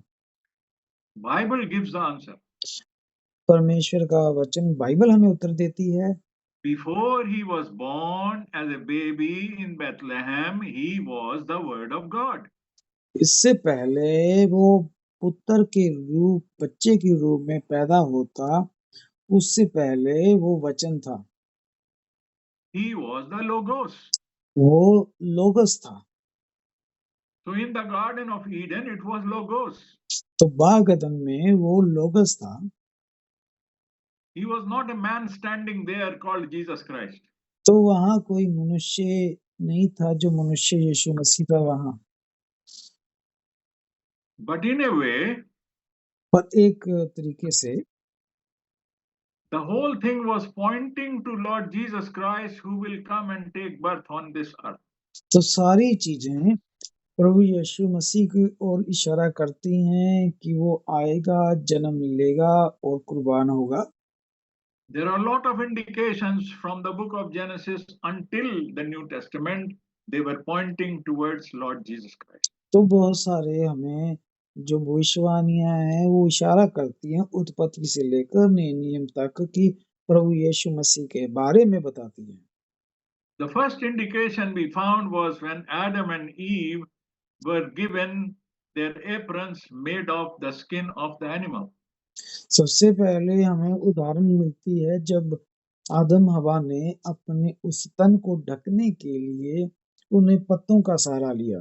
Bible gives the answer. परमेश्वर का वचन बाइबल हमें उत्तर देती है। Before he was born as a baby in Bethlehem, he was the Word of God. इससे पहले वो पुत्र के रूप बच्चे के रूप में पैदा होता, उससे पहले वो वचन था। He was the Logos. वो लोगस था। So in the Garden of Eden, it was Logos. तो बाग अदन में वो लोगस था। He was not a man standing there called Jesus Christ. तो वहाँ कोई मनुष्य नहीं था जो मनुष्य यीशु मसीह था वहाँ। But in a way, पर एक तरीके से the whole thing was pointing to Lord Jesus Christ who will come and take birth on this earth. तो सारी चीजें प्रभु यीशु मसीह की ओर इशारा करती हैं कि वो आएगा, जन्म लेगा और कुर्बान होगा। There are a lot of indications from the book of Genesis until the New Testament. They were pointing towards Lord Jesus Christ. तो बहुत सारे हमें जो भविष्यवाणियां हैं वो इशारा करती हैं उत्पत्ति से लेकर नए नियम तक कि प्रभु यीशु मसीह के बारे में बताती हैं। The first indication we found was when Adam and Eve were given their aprons made of the skin of the animal. सबसे पहले हमें उदाहरण मिलती है जब आदम हवा ने अपने उस तन को ढकने के लिए उन्हें पत्तों का सहारा लिया।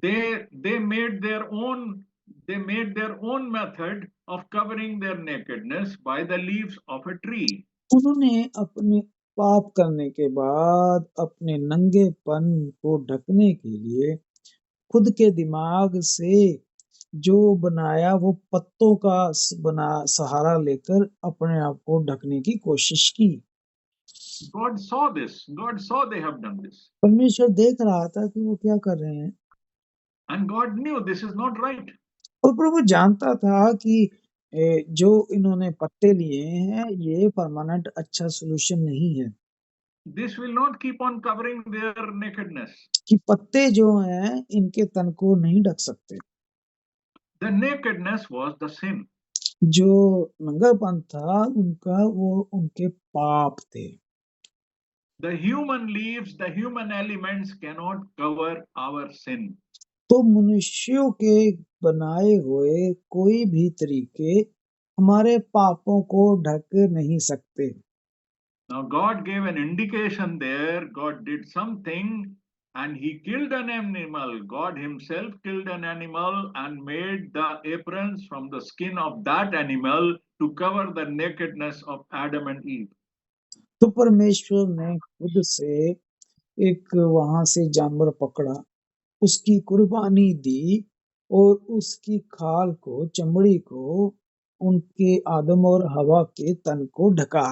They made their own method of covering their nakedness by the leaves of a tree. उन्होंने अपने पाप करने के बाद अपने नंगेपन को ढकने के लिए खुद के दिमाग से जो बनाया वो पत्तों का सहारा लेकर अपने आप को ढकने की कोशिश की। God saw this. God saw they have done this. परमेश्वर देख रहा था कि वो क्या कर रहे हैं। And God knew this is not right. और प्रभु जानता था कि जो इन्होंने पत्ते लिए हैं ये परमानेंट अच्छा सोल्यूशन नहीं है। This will not keep on covering their nakedness. कि पत्ते जो हैं इनके तन को नहीं ढक सकते। The nakedness was the sin. जो नंगापन था उनका वो उनके पाप थे। The human leaves, the human elements cannot cover our sin. तो मनुष्यों के बनाए हुए कोई भी तरीके हमारे पापों को ढक नहीं सकते। Now God gave an indication there. God did something and he killed an animal. God himself killed an animal and made the aprons from the skin of that animal to cover the nakedness of Adam and Eve. तो परमेश्वर ने खुद से एक वहां से जानवर पकड़ा, उसकी कुर्बानी दी और उसकी खाल को, चमड़ी को उनके आदम और हवा के तन को ढका।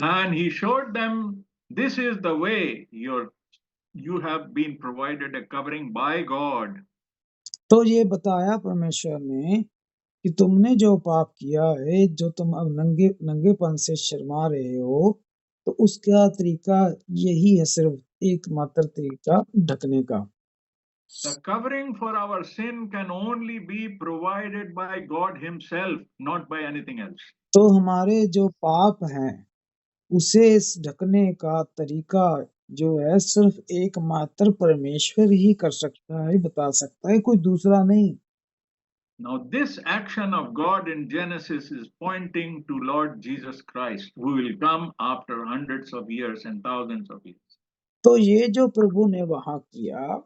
And he showed them, this is the way you have been provided a covering by God. तो ये बताया परमेश्वर ने कि तुमने जो पाप किया है, जो तुम अब नंगेपन से शर्मा रहे हो, तो उसका तरीका यही है, सिर्फ एकमात्र तरीका ढकने का। The covering for our sin can only be provided by God himself, not by anything else. तो हमारे जो पाप हैं उसे इस ढकने का तरीका जो है सिर्फ एकमात्र परमेश्वर ही कर सकता है, बता सकता है, कोई दूसरा नहीं। Now this action of God in Genesis is pointing to Lord Jesus Christ, who will come after hundreds of years and thousands of years. तो ये जो प्रभु ने वहां किया,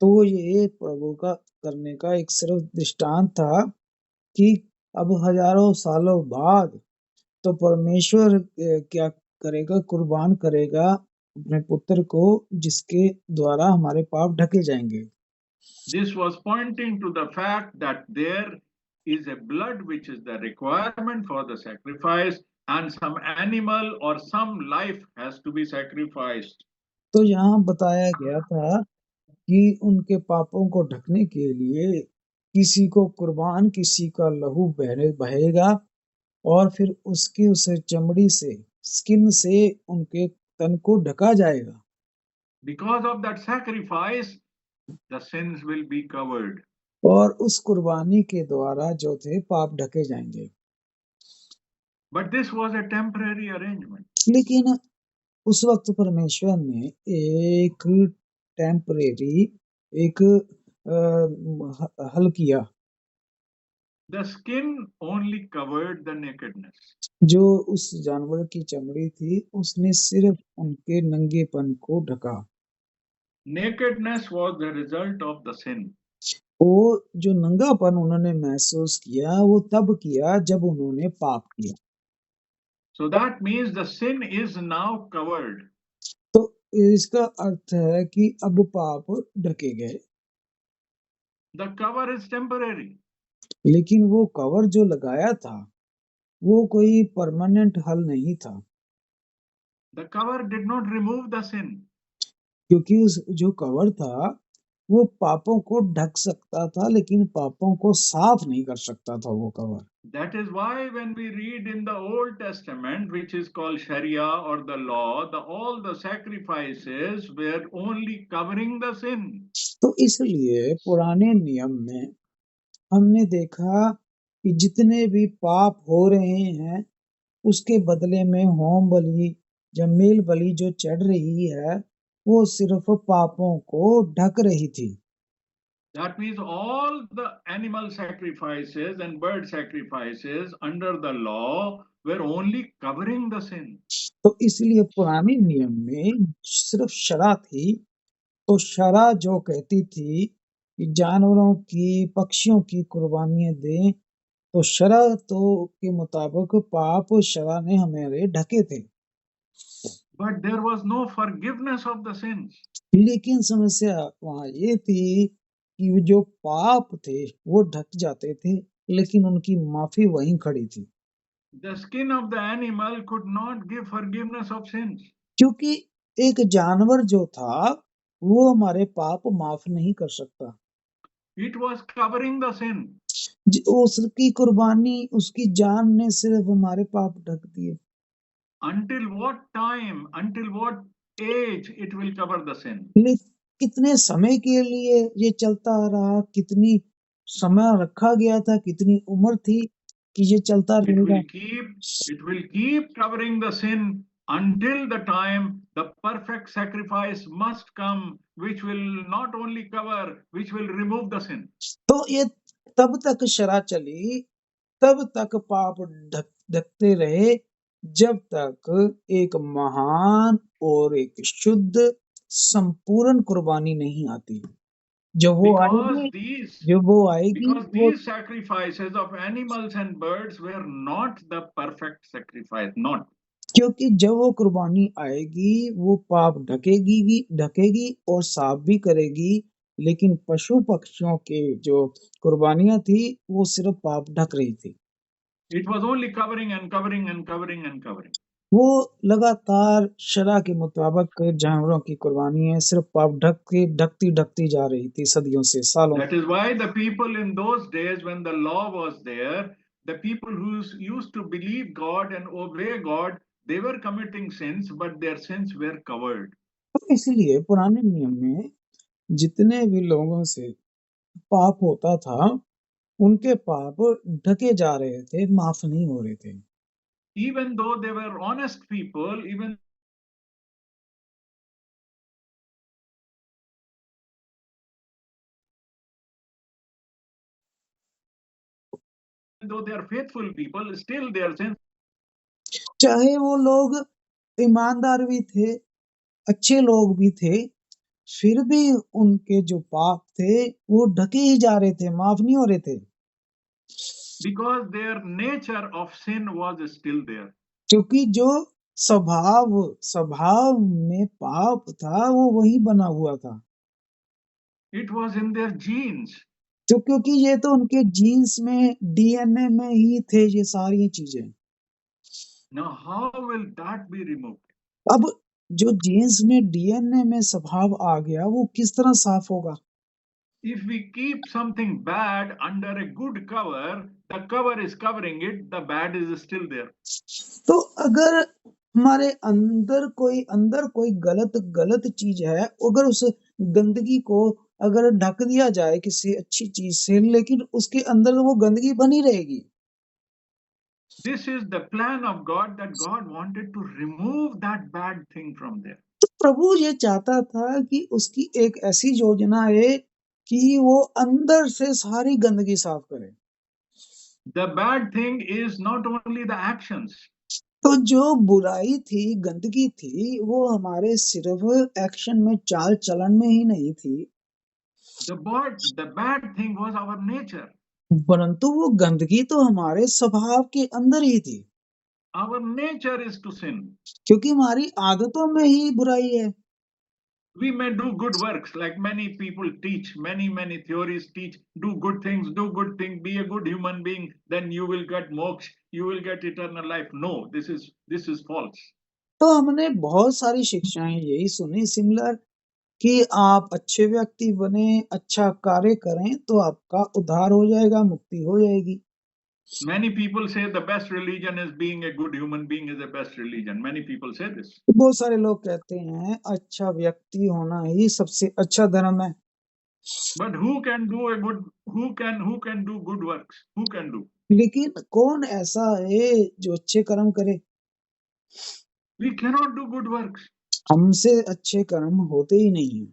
तो ये प्रभु का करने का एक सिर्फ दृष्टांत था कि अब हजारों सालों बाद तो परमेश्वर क्या करेगा, कुर्बान करेगा अपने पुत्र को, जिसके द्वारा हमारे पाप ढके जाएंगे। This was pointing to the fact that there is a blood which is the requirement for the sacrifice, and some animal or some life has to be sacrificed. तो यहाँ बताया गया था कि उनके पापों को ढकने के लिए किसी को कुर्बान, किसी का लहू बहेगा और फिर उसकी उस चमड़ी से, स्किन से उनके तन को ढका जाएगा। Because of that sacrifice, the sins will be covered. और उस कुर्बानी के द्वारा जो थे पाप ढके जाएंगे। But this was a temporary arrangement. लेकिन उस वक्त परमेश्वर ने एक टेम्परेरी एक हल किया। The skin only covered the nakedness. जो उस जानवर की चमड़ी थी उसने सिर्फ उनके नंगेपन को ढका। Nakedness was the result of the sin. वो जो नंगापन उन्होंने महसूस किया वो तब किया जब उन्होंने पाप किया। So that means the sin is now covered. तो इसका अर्थ है कि अब पाप ढके गए। The cover is temporary. लेकिन वो कवर जो लगाया था वो कोई परमानेंट हल नहीं था। The cover did not remove the sin. क्योंकि उस जो कवर था वो पापों को ढक सकता था, लेकिन पापों को साफ नहीं कर सकता था वो cover. That is why when we read in the Old Testament, which is called Sharia or the law, all the sacrifices were only covering the sin. तो इसलिए पुराने नियम में हमने देखा कि जितने भी पाप हो रहे हैं उसके बदले में होम बलि या मेल बलि जो चढ़ रही है वो सिर्फ पापों को ढक रही थी। That means all the animal sacrifices and bird sacrifices under the law were only covering the sin. तो इसलिए पुराने नियम में सिर्फ शरा थी, तो शरा जो कहती थी कि जानवरों की, पक्षियों की कुर्बानियां दें, तो शरा तो के मुताबिक पाप शरा ने हमारे ढके थे। But there was no forgiveness of the sins. लेकिन समस्या वहाँ ये थी कि जो पाप थे वो ढक जाते थे, लेकिन उनकी माफी वहीं खड़ी थी। The skin of the animal could not give forgiveness of sins. क्योंकि एक जानवर जो था वो हमारे पाप माफ नहीं कर सकता। It was covering the sin. उसकी कुर्बानी, उसकी जान ने सिर्फ हमारे पाप ढक दिए। Until what time, until what age it will cover the sin? कितने समय के लिए ये चलता रहा, कितनी समय रखा गया था, कितनी उम्र थी कि ये चलता रहेगा। It will keep covering the sin until the time the perfect sacrifice must come, which will not only cover, which will remove the sin. तो ये तब तक शरा चली, तब तक पाप ढकते रहे, जब तक एक महान और एक शुद्ध संपूर्ण कुर्बानी नहीं आती। जब वो आएगी, Because वो these sacrifices of animals and birds were not the perfect sacrifice, not. क्योंकि जब वो कुर्बानी आएगी, वो पाप ढकेगी और साफ भी करेगी, लेकिन पशु पक्षियों के जो कुर्बानियां थी, वो सिर्फ पाप ढक रही थी। It was only covering and covering and covering and covering. वो लगातार शरा के मुताबिक जानवरों की कुर्बानियां सिर्फ पाप ढकती जा रही थी सदियों से, सालों। That is why the people in those days when the law was there, the people who used to believe God and obey God, they were committing sins, but their sins were covered. तो इसलिए पुराने नियम में जितने भी लोगों से पाप होता था, उनके पाप ढके जा रहे थे, माफ नहीं हो रहे थे। Even though they were honest people, even though they are faithful people, still their sins. चाहे वो लोग ईमानदार भी थे, अच्छे लोग भी थे, फिर भी उनके जो पाप थे वो ढके ही जा रहे थे, माफ नहीं हो रहे थे। Because their nature of sin was still there. क्योंकि जो स्वभाव में पाप था, वो वही बना हुआ था। It was in their genes. तो क्योंकि ये तो उनके जीन्स में, डीएनए में ही थे ये सारी चीजें। Now how will that be removed? अब जो जीन्स में, डीएनए में स्वभाव आ गया, वो किस तरह साफ होगा? If we keep something bad under a good cover, the cover is covering it, the bad is still there. तो अगर हमारे अंदर कोई गलत चीज है, अगर उस गंदगी को अगर ढक दिया जाए किसी अच्छी चीज से, लेकिन उसके अंदर वो गंदगी बनी रहेगी। This is the plan of God, that God wanted to remove that bad thing from there. तो प्रभु ये चाहता था कि उसकी एक ऐसी योजना है कि वो अंदर से सारी गंदगी साफ करे। The bad thing is not only the actions. तो जो बुराई थी, गंदगी थी, वो हमारे सिर्फ एक्शन में, चाल चलन में ही नहीं थी। The bad thing was our nature. परंतु वो गंदगी तो हमारे स्वभाव के अंदर ही थी। Our nature is to sin. क्योंकि हमारी आदतों में ही बुराई है। We may do good works, like many people teach, many theories teach, do good things, be a good human being, then you will get moksha, you will get eternal life. No, this is false. तो हमने बहुत सारी शिक्षाएं यही सुनी similar, कि आप अच्छे व्यक्ति बने, अच्छा कार्य करें तो आपका उद्धार हो जाएगा, मुक्ति हो जाएगी। Many people say the best religion is being a good human being is the best religion. Many people say this. बहुत सारे लोग कहते हैं अच्छा व्यक्ति होना ही सबसे अच्छा धर्म है। But who can do good works? Who can do? लेकिन कौन ऐसा है जो अच्छे कर्म करे? We cannot do good works. हमसे अच्छे कर्म होते ही नहीं हैं।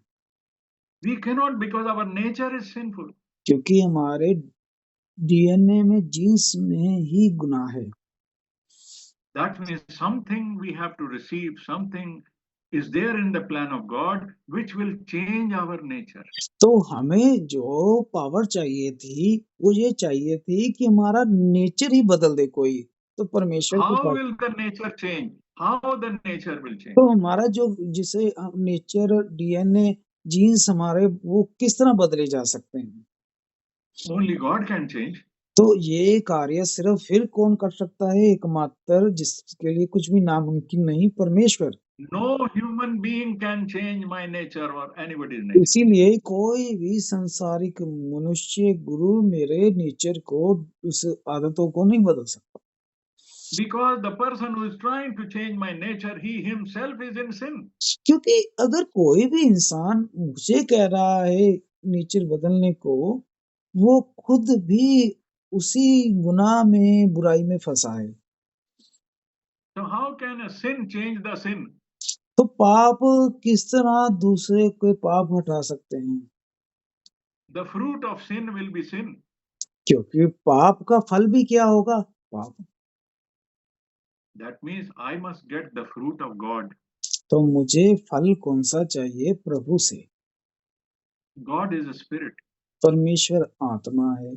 We cannot, because our nature is sinful. क्योंकि हमारे डीएनए में, जीन्स में ही गुनाह है। That means something we have to receive, something is there in the plan of God which will change our nature. तो हमें जो पावर चाहिए थी, वो ये चाहिए थी कि हमारा नेचर ही बदल दे कोई। तो परमेश्वर How will the nature change? How the nature will change? तो हमारा जो जिसे नेचर, डीएनए, जीन्स हमारे, वो किस तरह बदले जा सकते हैं? Only God can change. तो ये कार्य सिर्फ फिर कौन कर सकता है? एकमात्र जिसके लिए कुछ भी नामुमकिन नहीं, परमेश्वर। No human being can change my nature or anybody's nature. इसीलिए कोई भी संसारिक मनुष्य, गुरु मेरे नेचर को, उस आदतों को नहीं बदल सकता। Because the person who is trying to change my nature, he himself is in sin. क्योंकि अगर कोई भी इंसान मुझे कह रहा है नेचर बदलने को, वो खुद भी उसी गुनाह में, बुराई में फंसा है। So how can a sin change the sin? तो पाप किस तरह दूसरे के पाप हटा सकते हैं? The fruit of sin will be sin. क्योंकि पाप का फल भी क्या होगा? पाप। That means I must get the fruit of God. तो मुझे फल कौन सा चाहिए? प्रभु से। God is a spirit. परमेश्वर आत्मा है,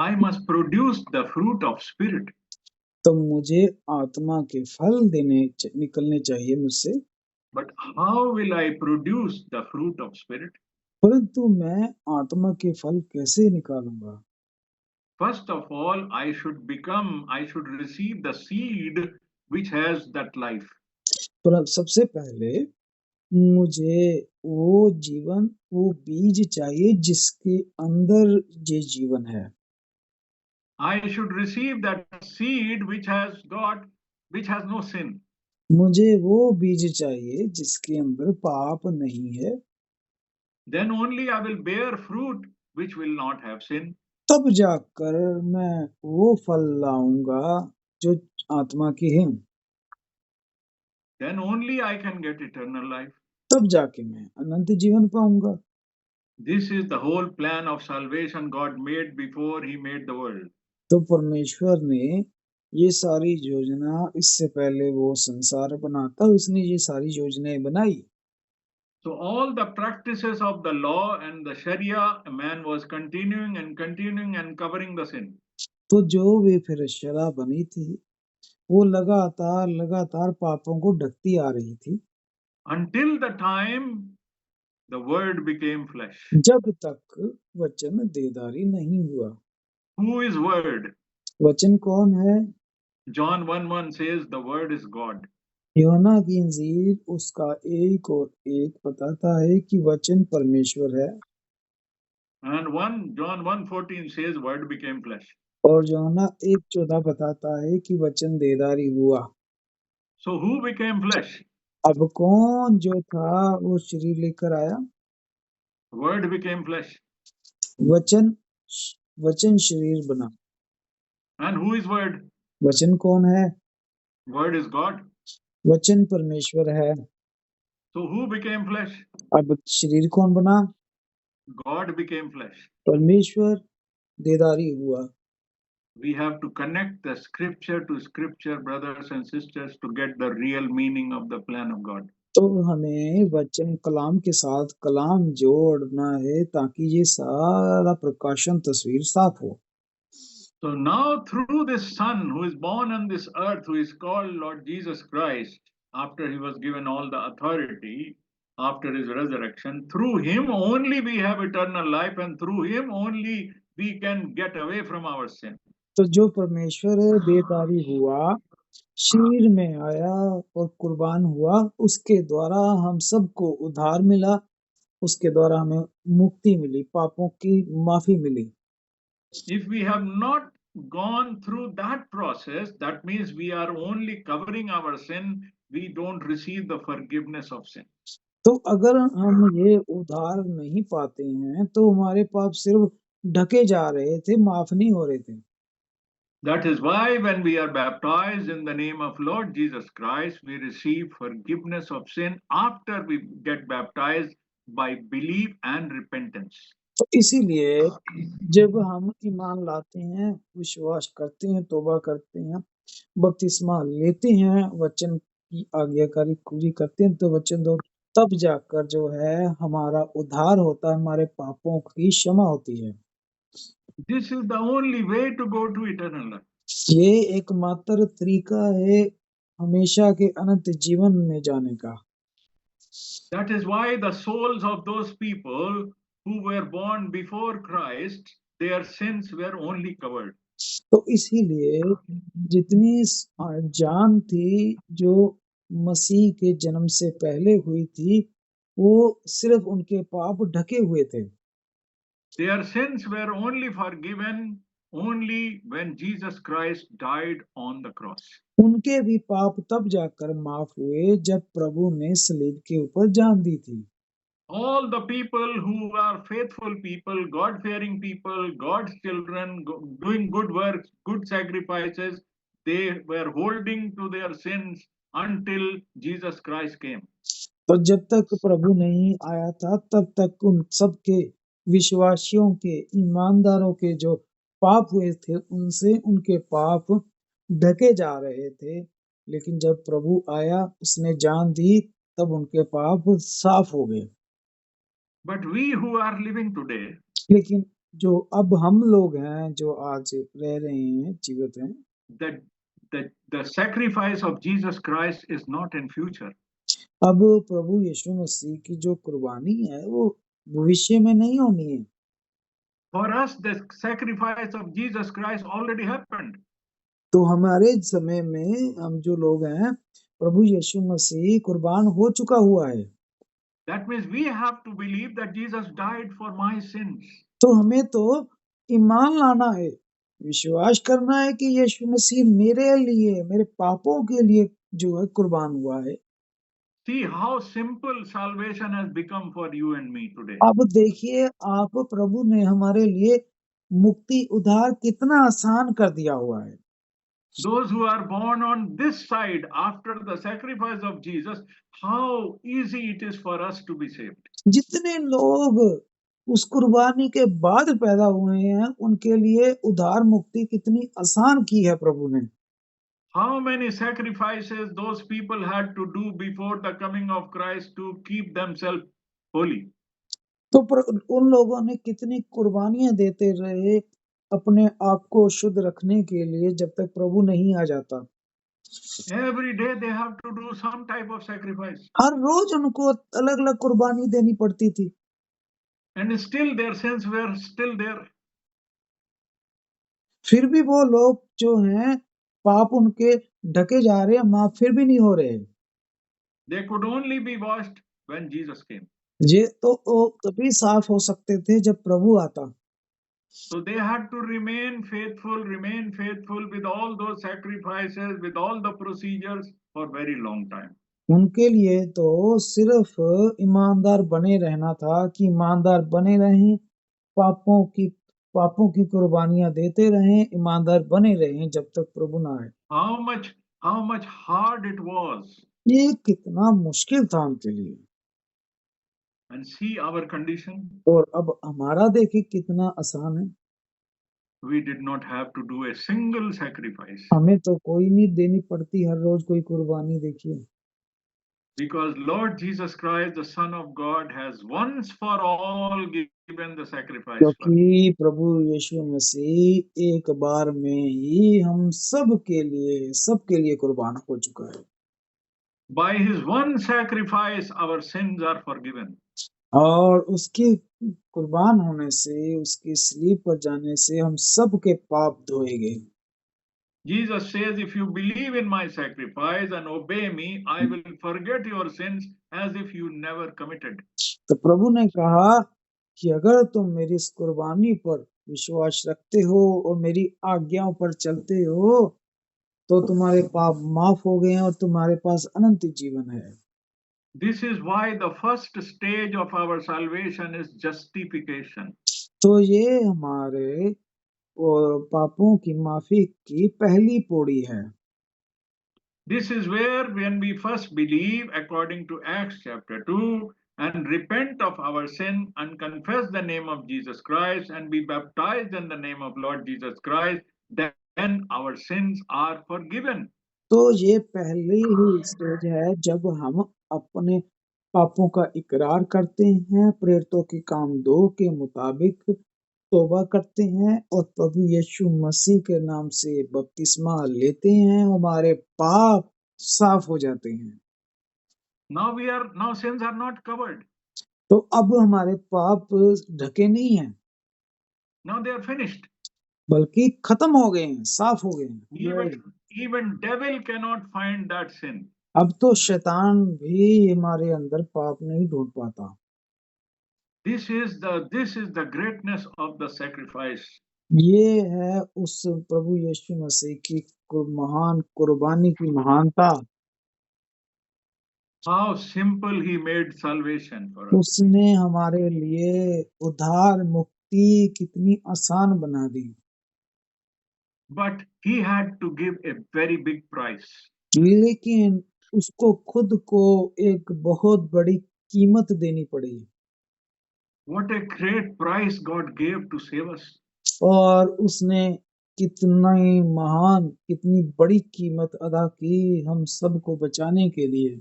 I must produce the fruit of spirit. तो मुझे आत्मा के फल निकलने चाहिए मुझसे। But how will I produce the fruit of spirit? परंतु मैं आत्मा के फल कैसे निकालूंगा? First of all, I should receive the seed which has that life. पर सबसे पहले मुझे वो जीवन, वो बीज चाहिए जिसके अंदर ये जीवन है। I should receive that seed which has no sin. मुझे वो बीज चाहिए जिसके अंदर पाप नहीं है। Then only I will bear fruit which will not have sin. तब जाकर मैं वो फल लाऊंगा जो आत्मा की है। Then only I can get eternal life. तब जाके मैं अनंत जीवन पाऊंगा। This is the whole plan of salvation God made before He made the world. तो परमेश्वर ने ये सारी योजना, इससे पहले वो संसार बनाता, उसने ये सारी योजनाएं बनाई। So all the practices of the law and the Sharia, a man was continuing and covering the sin. तो जो भी फिर शरा बनी थी, वो लगातार पापों को ढकती आ रही थी। Until the time the word became flesh. जब तक वचन देदारी नहीं हुआ। Who is word? वचन कौन है? John 1:1 says the word is God. यूहन्ना की इंजील उसका 1:1 बताता है कि वचन परमेश्वर है। And John 1:14 says word became flesh. और यूहन्ना 1:14 बताता है कि वचन देदारी हुआ। So who became flesh? अब कौन जो था वो शरीर लेकर आया? Word became flesh. वचन शरीर बना। And who is word? वचन कौन है? Word is God. वचन परमेश्वर है। So who became flesh? अब शरीर कौन बना? God became flesh. परमेश्वर देदारी हुआ। We have to connect the scripture to scripture, brothers and sisters, to get the real meaning of the plan of God. तो हमें वचन कलाम के साथ कलाम जोड़ना है ताकि ये सारा प्रकाशन तस्वीर साफ हो। So now through this Son who is born on this earth, who is called Lord Jesus Christ, after he was given all the authority, after his resurrection, through him only we have eternal life, and through him only we can get away from our sin. तो जो परमेश्वर देदारी हुआ, शरीर में आया और कुर्बान हुआ, उसके द्वारा हम सबको उद्धार मिला, उसके द्वारा हमें मुक्ति मिली, पापों की माफी मिली। If we have not gone through that process, that means we are only covering our sin, we don't receive the forgiveness of sin. तो अगर हम ये उद्धार नहीं पाते हैं तो हमारे पाप सिर्फ ढके जा रहे थे, माफ नहीं हो रहे थे। That is why when we are baptized in the name of Lord Jesus Christ, we receive forgiveness of sin after we get baptized by belief and repentance. तो इसीलिए जब हम ईमान लाते हैं, विश्वास करते हैं, तौबा करते हैं, बपतिस्मा लेते हैं, वचन की आज्ञाकारी पूरी करते हैं, तो वचन दो, तब जाकर जो है हमारा उद्धार होता है, हमारे पापों की क्षमा होती है। This is the only way to go to eternal life. ये एकमात्र तरीका है हमेशा के अनंत जीवन में जाने का। That is why the souls of those people who were born before Christ, their sins were only covered. तो इसीलिए जितनी जान थी जो मसीह के जन्म से पहले हुई थी, वो सिर्फ उनके पाप ढके हुए थे। Their sins were only forgiven only when Jesus Christ died on the cross. उनके भी पाप तब जाकर माफ हुए जब प्रभु ने सलीब के ऊपर जान दी थी। All the people who are faithful people, God-fearing people, God's children, doing good works, good sacrifices, they were holding to their sins until Jesus Christ came. तो जब तक प्रभु नहीं आया था तब तक उन सब के विश्वासियों के ईमानदारों के जो पाप हुए थे उनसे उनके पाप ढके जा रहे थे, लेकिन जब प्रभु आया उसने जान दी तब उनके पाप साफ हो गए। But we who are living today, लेकिन जो अब हम लोग हैं जो आज रह रहे हैं जीवित हैं, the sacrifice of Jesus Christ is not in future. अब प्रभु यीशु मसीह की जो कुर्बानी है वो भविष्य में नहीं होनी है। For us, the sacrifice of Jesus Christ already happened. तो हमारे समय में हम जो लोग हैं प्रभु यीशु मसीह कुर्बान हो चुका हुआ है। That means we have to believe that Jesus died for my sins. तो हमें तो ईमान लाना है, विश्वास करना है कि यीशु मसीह मेरे लिए, मेरे पापों के लिए जो है कुर्बान हुआ है। See how simple salvation has become for you and me today. अब देखिए आप प्रभु ने हमारे लिए मुक्ति उद्धार कितना आसान कर दिया हुआ है। Those who are born on this side after the sacrifice of Jesus, how easy it is for us to be saved. जितने लोग उस कुर्बानी के बाद पैदा हुए हैं उनके लिए उद्धार मुक्ति कितनी आसान की है प्रभु ने। How many sacrifices those people had to do before the coming of Christ to keep themselves holy. तो उन लोगों ने कितनी कुर्बानियां देते रहे अपने आप को शुद्ध रखने के लिए जब तक प्रभु नहीं आ जाता। Every day they have to do some type of sacrifice. हर रोज उनको अलग अलग कुर्बानी देनी पड़ती थी। And still their sins were still there. फिर भी वो लोग जो हैं पाप उनके ढके जा रहे हैं, माफ फिर भी नहीं हो रहे। They could only be washed when Jesus came. ये तो वो तभी साफ हो सकते थे जब प्रभु आता। So they had to remain faithful with all those sacrifices, with all the procedures for very long time. उनके लिए तो सिर्फ ईमानदार बने रहना था कि ईमानदार बने रहें, पापों की कुर्बानियां देते रहें, ईमानदार बने रहें जब तक प्रभु ना आए। How much hard it was. ये कितना मुश्किल था उनके लिए। And see our condition. और अब हमारा देखिए कितना आसान है। We did not have to do a single sacrifice. हमें तो कोई नहीं देनी पड़ती हर रोज कोई कुर्बानी। देखिए Because Lord Jesus Christ, the Son of God, has once for all given the sacrifice. क्योंकि प्रभु यीशु मसीह एक बार में ही हम सब के लिए कुर्बान हो चुका है। By his one sacrifice, our sins are forgiven. और उसके कुर्बान होने से, उसकी सलीब पर जाने से हम सब के पाप धोए गए। Jesus says, if you believe in my sacrifice and obey me, I will forget your sins as if you never committed. तो प्रभु ने कहा कि अगर तुम मेरी इस कुर्बानी पर विश्वास रखते हो और मेरी आज्ञाओं पर चलते हो तो तुम्हारे पाप माफ हो गए हैं और तुम्हारे पास अनंत जीवन है। This is why the first stage of our salvation is justification. तो ये हमारे पापों की माफी की पहली पौड़ी है। This is where when we first believe according to Acts chapter 2 and repent of our sin and confess the name of Jesus Christ and be baptized in the name of Lord Jesus Christ, then our sins are forgiven. तो ये पहली ही stage है जब हम अपने पापों का इकरार करते हैं, प्रेरितों के काम 2 के मुताबिक तौबा करते हैं और प्रभु यीशु मसीह के नाम से बपतिस्मा लेते हैं, हमारे पाप साफ हो जाते हैं। Now sins are not covered. तो अब हमारे पाप ढके नहीं हैं। Now they are finished. बल्कि खत्म हो गए हैं, साफ हो गए हैं। Even devil cannot find that sin. अब तो शैतान भी हमारे अंदर पाप नहीं ढूंढ पाता। This is the greatness of the sacrifice. ये है उस प्रभु यीशु मसीह की महान कुर्बानी की महानता। How simple he made salvation for us. उसने हमारे लिए उद्धार मुक्ति कितनी आसान बना दी। but he had to give a very big price. लेकिन उसको खुद को एक बहुत बड़ी कीमत देनी पड़ी What a great price God gave to save us. और उसने कितनी महान कितनी बड़ी कीमत अदा की हम सबको बचाने के लिए।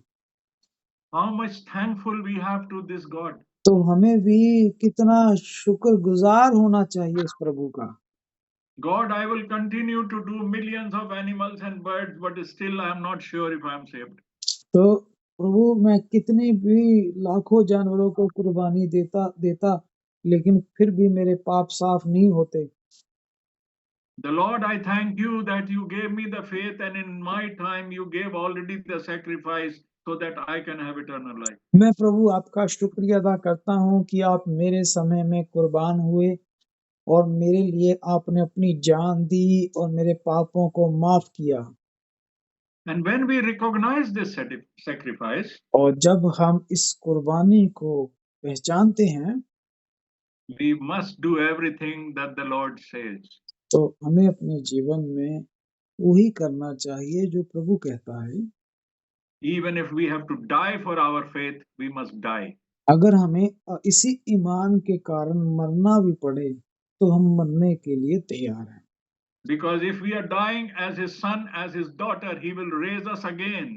How much thankful we have to this God. तो हमें भी कितना शुक्रगुजार होना चाहिए उस प्रभु का। God, I will continue to do millions of animals and birds, but still I am not sure if I am saved. तो प्रभु मैं कितनी भी लाखों जानवरों को कुर्बानी देता लेकिन फिर भी मेरे पाप साफ नहीं होते। The Lord, I thank you that you gave me the faith, and in my time you gave already the sacrifice so that I can have eternal life. मैं प्रभु आपका शुक्रिया अदा करता हूँ कि आप मेरे समय में कुर्बान हुए और मेरे लिए आपने अपनी जान दी और मेरे पापों को माफ किया। And when we recognize this sacrifice, और जब हम इस कुर्बानी को पहचानते हैं we must do everything that the Lord says. तो हमें अपने जीवन में वही करना चाहिए जो प्रभु कहता है। Even if we have to die for our faith, we must die. अगर हमें इसी ईमान के कारण मरना भी पड़े तो हम मरने के लिए तैयार हैं। Because if we are dying as his son, as his daughter, he will raise us again.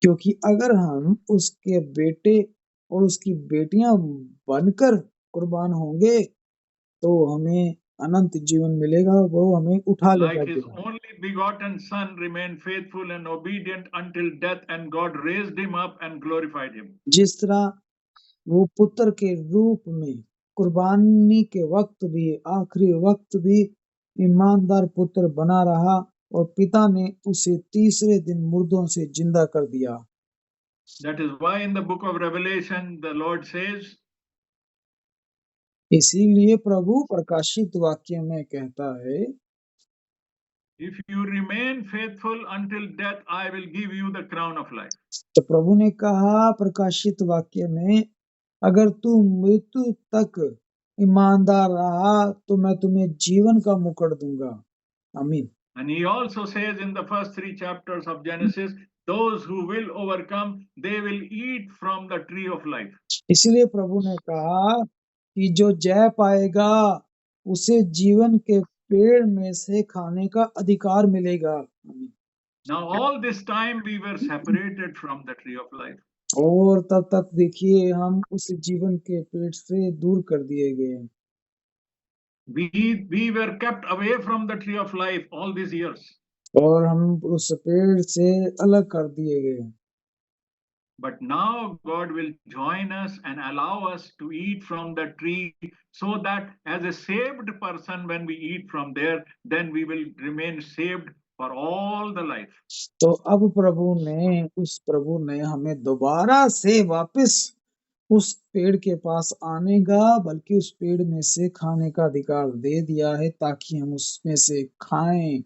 क्योंकि अगर हम उसके बेटे और उसकी बेटियां बनकर कुर्बान होंगे तो हमें अनंत जीवन मिलेगा, वो हमें उठा लेगा। Like his only begotten son remained faithful and obedient until death, and God raised him up and glorified him. जिस तरह वो पुत्र के रूप में कुर्बानी के वक्त भी आखिरी वक्त भी ईमानदार पुत्र बना रहा और पिता ने उसे तीसरे दिन मुर्दों से जिंदा कर दिया। That is why in the book of Revelation the Lord says, इसीलिए प्रभु प्रकाशित वाक्य में कहता है, if you remain faithful until death, I will give you the crown of life. तो प्रभु ने कहा प्रकाशित वाक्य में, अगर तू मृत्यु तक ईमानदार रहा तो मैं तुम्हें जीवन का मुकुट दूंगा। आमीन। And he also says in the first 3 chapters of Genesis, those who will overcome, they will eat from the tree of life. इसलिए प्रभु ने कहा कि जो जय पाएगा उसे जीवन के पेड़ में से खाने का अधिकार मिलेगा। आमीन। Now all this time we were separated from the tree of life. और तब तक देखिए हम उस जीवन के पेड़ से दूर कर दिए गए। We were kept away from the tree of life all these years. और हम उस पेड़ से अलग कर दिए गए। But now God will join us and allow us to eat from the tree, so that as a saved person, when we eat from there, then we will remain saved for all the life. तो अब उस प्रभु ने हमें दोबारा से वापस उस पेड़ के पास आने का बल्कि उस पेड़ में से खाने का अधिकार दे दिया है ताकि हम उसमें से खाएं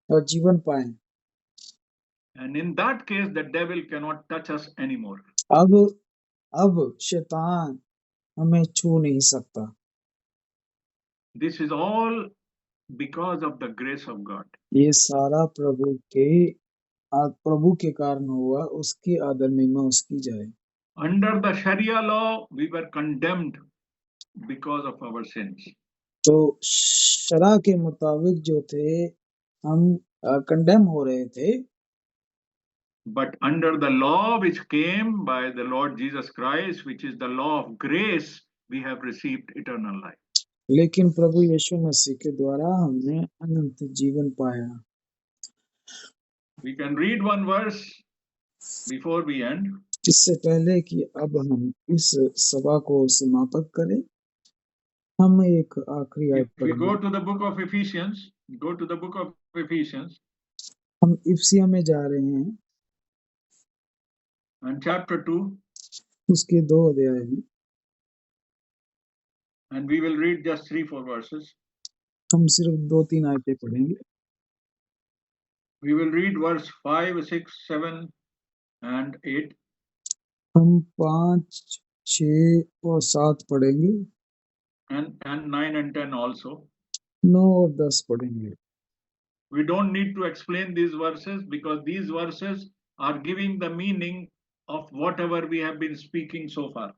और जीवन पाएं। And in that case, the devil cannot touch us anymore. अब शैतान हमें छू नहीं सकता। This is all because of the grace of God. ये सारा प्रभु के कारण हुआ, उसकी आदर महिमा उसकी जाए। Under the Sharia law, we were condemned because of our sins. तो शरा के मुताबिक जो थे हम कंडेम हो रहे थे। But under the law which came by the Lord Jesus Christ, which is the law of grace, we have received eternal life. लेकिन प्रभु यीशु मसीह के द्वारा हमने अनंत जीवन पाया। We can read one verse before we end. इससे पहले कि अब हम इस सभा को समाप्त करें, हम एक आखिरी आयत If we पढ़ेंगे। go to the book of Ephesians, go to the book of Ephesians. हम इफिसिया में जा रहे हैं। And chapter 2. उसके 2 अध्याय में। And we will read just 3-4 verses. हम सिर्फ 2-3 आयतें पढ़ेंगे। We will read verse 5, 6, 7 and 8. हम 5, 6 और 7 पढ़ेंगे। And 9 and 10 also. 9 और 10 पढ़ेंगे। We don't need to explain these verses because these verses are giving the meaning of whatever we have been speaking so far.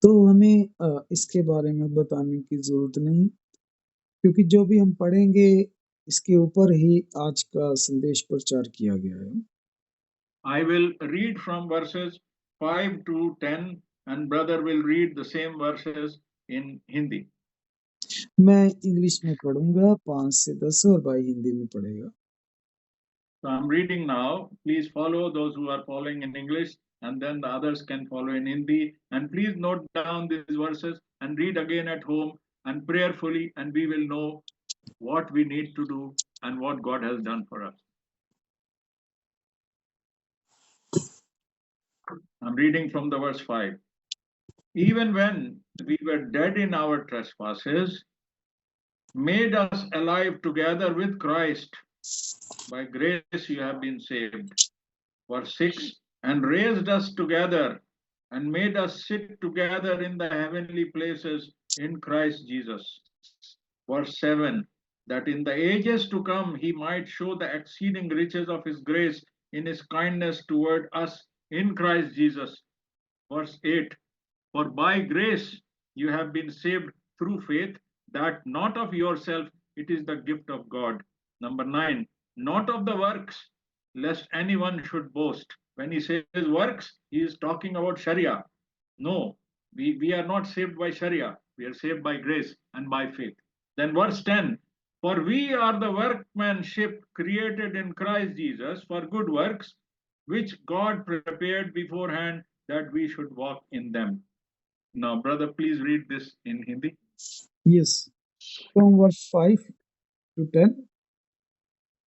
तो हमें इसके बारे में बताने की जरूरत नहीं, क्योंकि जो भी हम पढ़ेंगे इसके ऊपर ही आज का संदेश प्रचार किया गया है। I will read from verses 5 to 10 and brother will read the same verses in Hindi. मैं इंग्लिश में पढ़ूंगा 5 से 10 और भाई हिंदी में पढ़ेगा। So I'm reading now. Please follow those who are following in English and then the others can follow in Hindi. And please note down these verses and read again at home and prayerfully, and we will know what we need to do and what God has done for us. I'm reading from the verse 5. Even when we were dead in our trespasses, made us alive together with Christ. By grace you have been saved. Verse 6, and raised us together and made us sit together in the heavenly places in Christ Jesus. Verse 7, that in the ages to come he might show the exceeding riches of his grace in his kindness toward us in Christ Jesus. Verse 8, for by grace you have been saved through faith, that not of yourself, it is the gift of God. Number 9, not of the works, lest anyone should boast. When he says works, he is talking about Sharia. No, we are not saved by Sharia. We are saved by grace and by faith. Then verse 10, for we are the workmanship created in Christ Jesus for good works, which God prepared beforehand that we should walk in them. Now, brother, please read this in Hindi. Yes, from verse 5 to 10.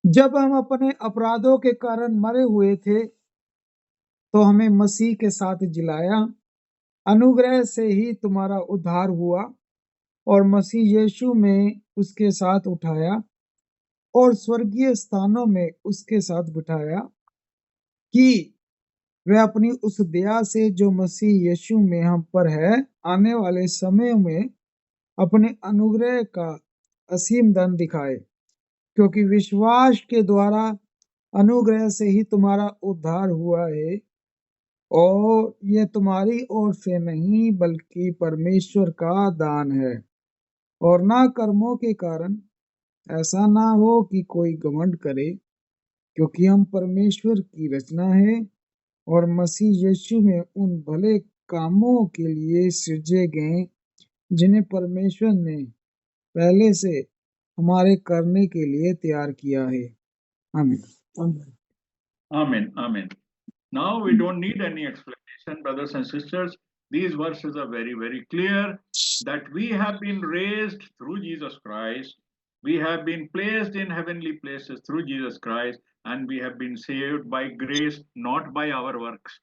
जब हम अपने अपराधों के कारण मरे हुए थे, तो हमें मसीह के साथ जिलाया। अनुग्रह से ही तुम्हारा उद्धार हुआ और मसीह यीशु में उसके साथ उठाया और स्वर्गीय स्थानों में उसके साथ बिठाया, कि वह अपनी उस दया से जो मसीह यीशु में हम पर है, आने वाले समय में अपने अनुग्रह का असीम धन दिखाए। क्योंकि विश्वास के द्वारा अनुग्रह से ही तुम्हारा उद्धार हुआ है, और यह तुम्हारी ओर से नहीं बल्कि परमेश्वर का दान है, और ना कर्मों के कारण, ऐसा ना हो कि कोई घमंड करे। क्योंकि हम परमेश्वर की रचना है और मसीह यीशु में उन भले कामों के लिए सृजे गए जिन्हें परमेश्वर ने पहले से हमारे करने के लिए तैयार किया है। आमीन। Amen. Amen. Now we don't need any explanation, brothers and sisters. These verses are very, very clear that we have been raised through Jesus Christ. We have been placed in heavenly places through Jesus Christ, and we have been saved by grace, not by our works.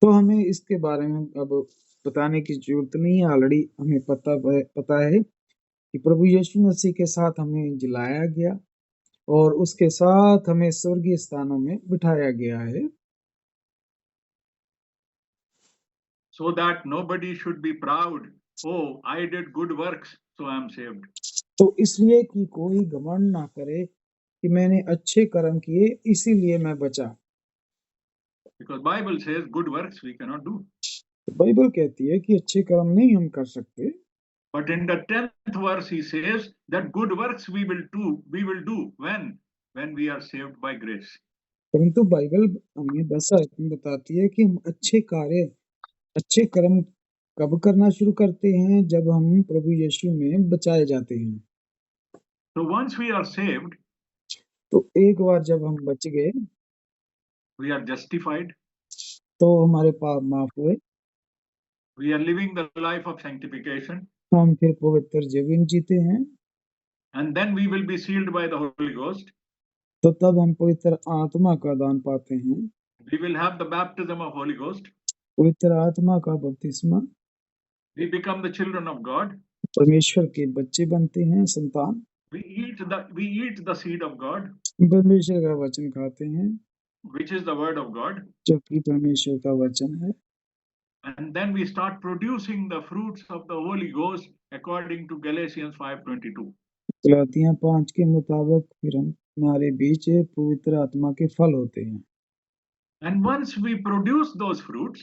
तो हमें इसके बारे में अब बताने की जरूरत नहीं है, ऑलरेडी हमें पता है कि प्रभु यीशु मसीह के साथ हमें जिलाया गया और उसके साथ हमें स्वर्गीय स्थानों में बिठाया गया है, so that nobody should be proud. Oh, I did good works, so I am saved. तो इसलिए कि कोई घमंड ना करे कि मैंने अच्छे कर्म किए इसीलिए मैं बचा। Because Bible says good works we cannot do. तो बाइबल कहती है कि अच्छे कर्म नहीं हम कर सकते। But in the 10th verse he says that good works we will do when we are saved by grace. परंतु बाइबल हमें 10 आयत में बताती है कि हम अच्छे कर्म कब करना शुरू करते हैं, जब हम प्रभु यीशु में बचाए जाते हैं। So once we are saved, तो एक बार जब हम बच गए, we are justified. तो हमारे पाप माफ हुए। We are living the life of sanctification. हम फिर पवित्र जीवन जीते हैं। And then we will be sealed by the Holy Ghost. तो तब हम पवित्र आत्मा का दान पाते हैं। We will have the baptism of Holy Ghost. पवित्र आत्मा का बपतिस्मा। We become the children of God. परमेश्वर के बच्चे बनते हैं, संतान। We eat the seed of God, परमेश्वर का वचन खाते हैं, which is the word of God. जो कि परमेश्वर का वचन है। And then we start producing the fruits of the Holy Ghost according to Galatians 5:22. गलातियां 5 के मुताबिक फिर हमारे बीच पवित्र आत्मा के फल होते हैं। And once we produce those fruits,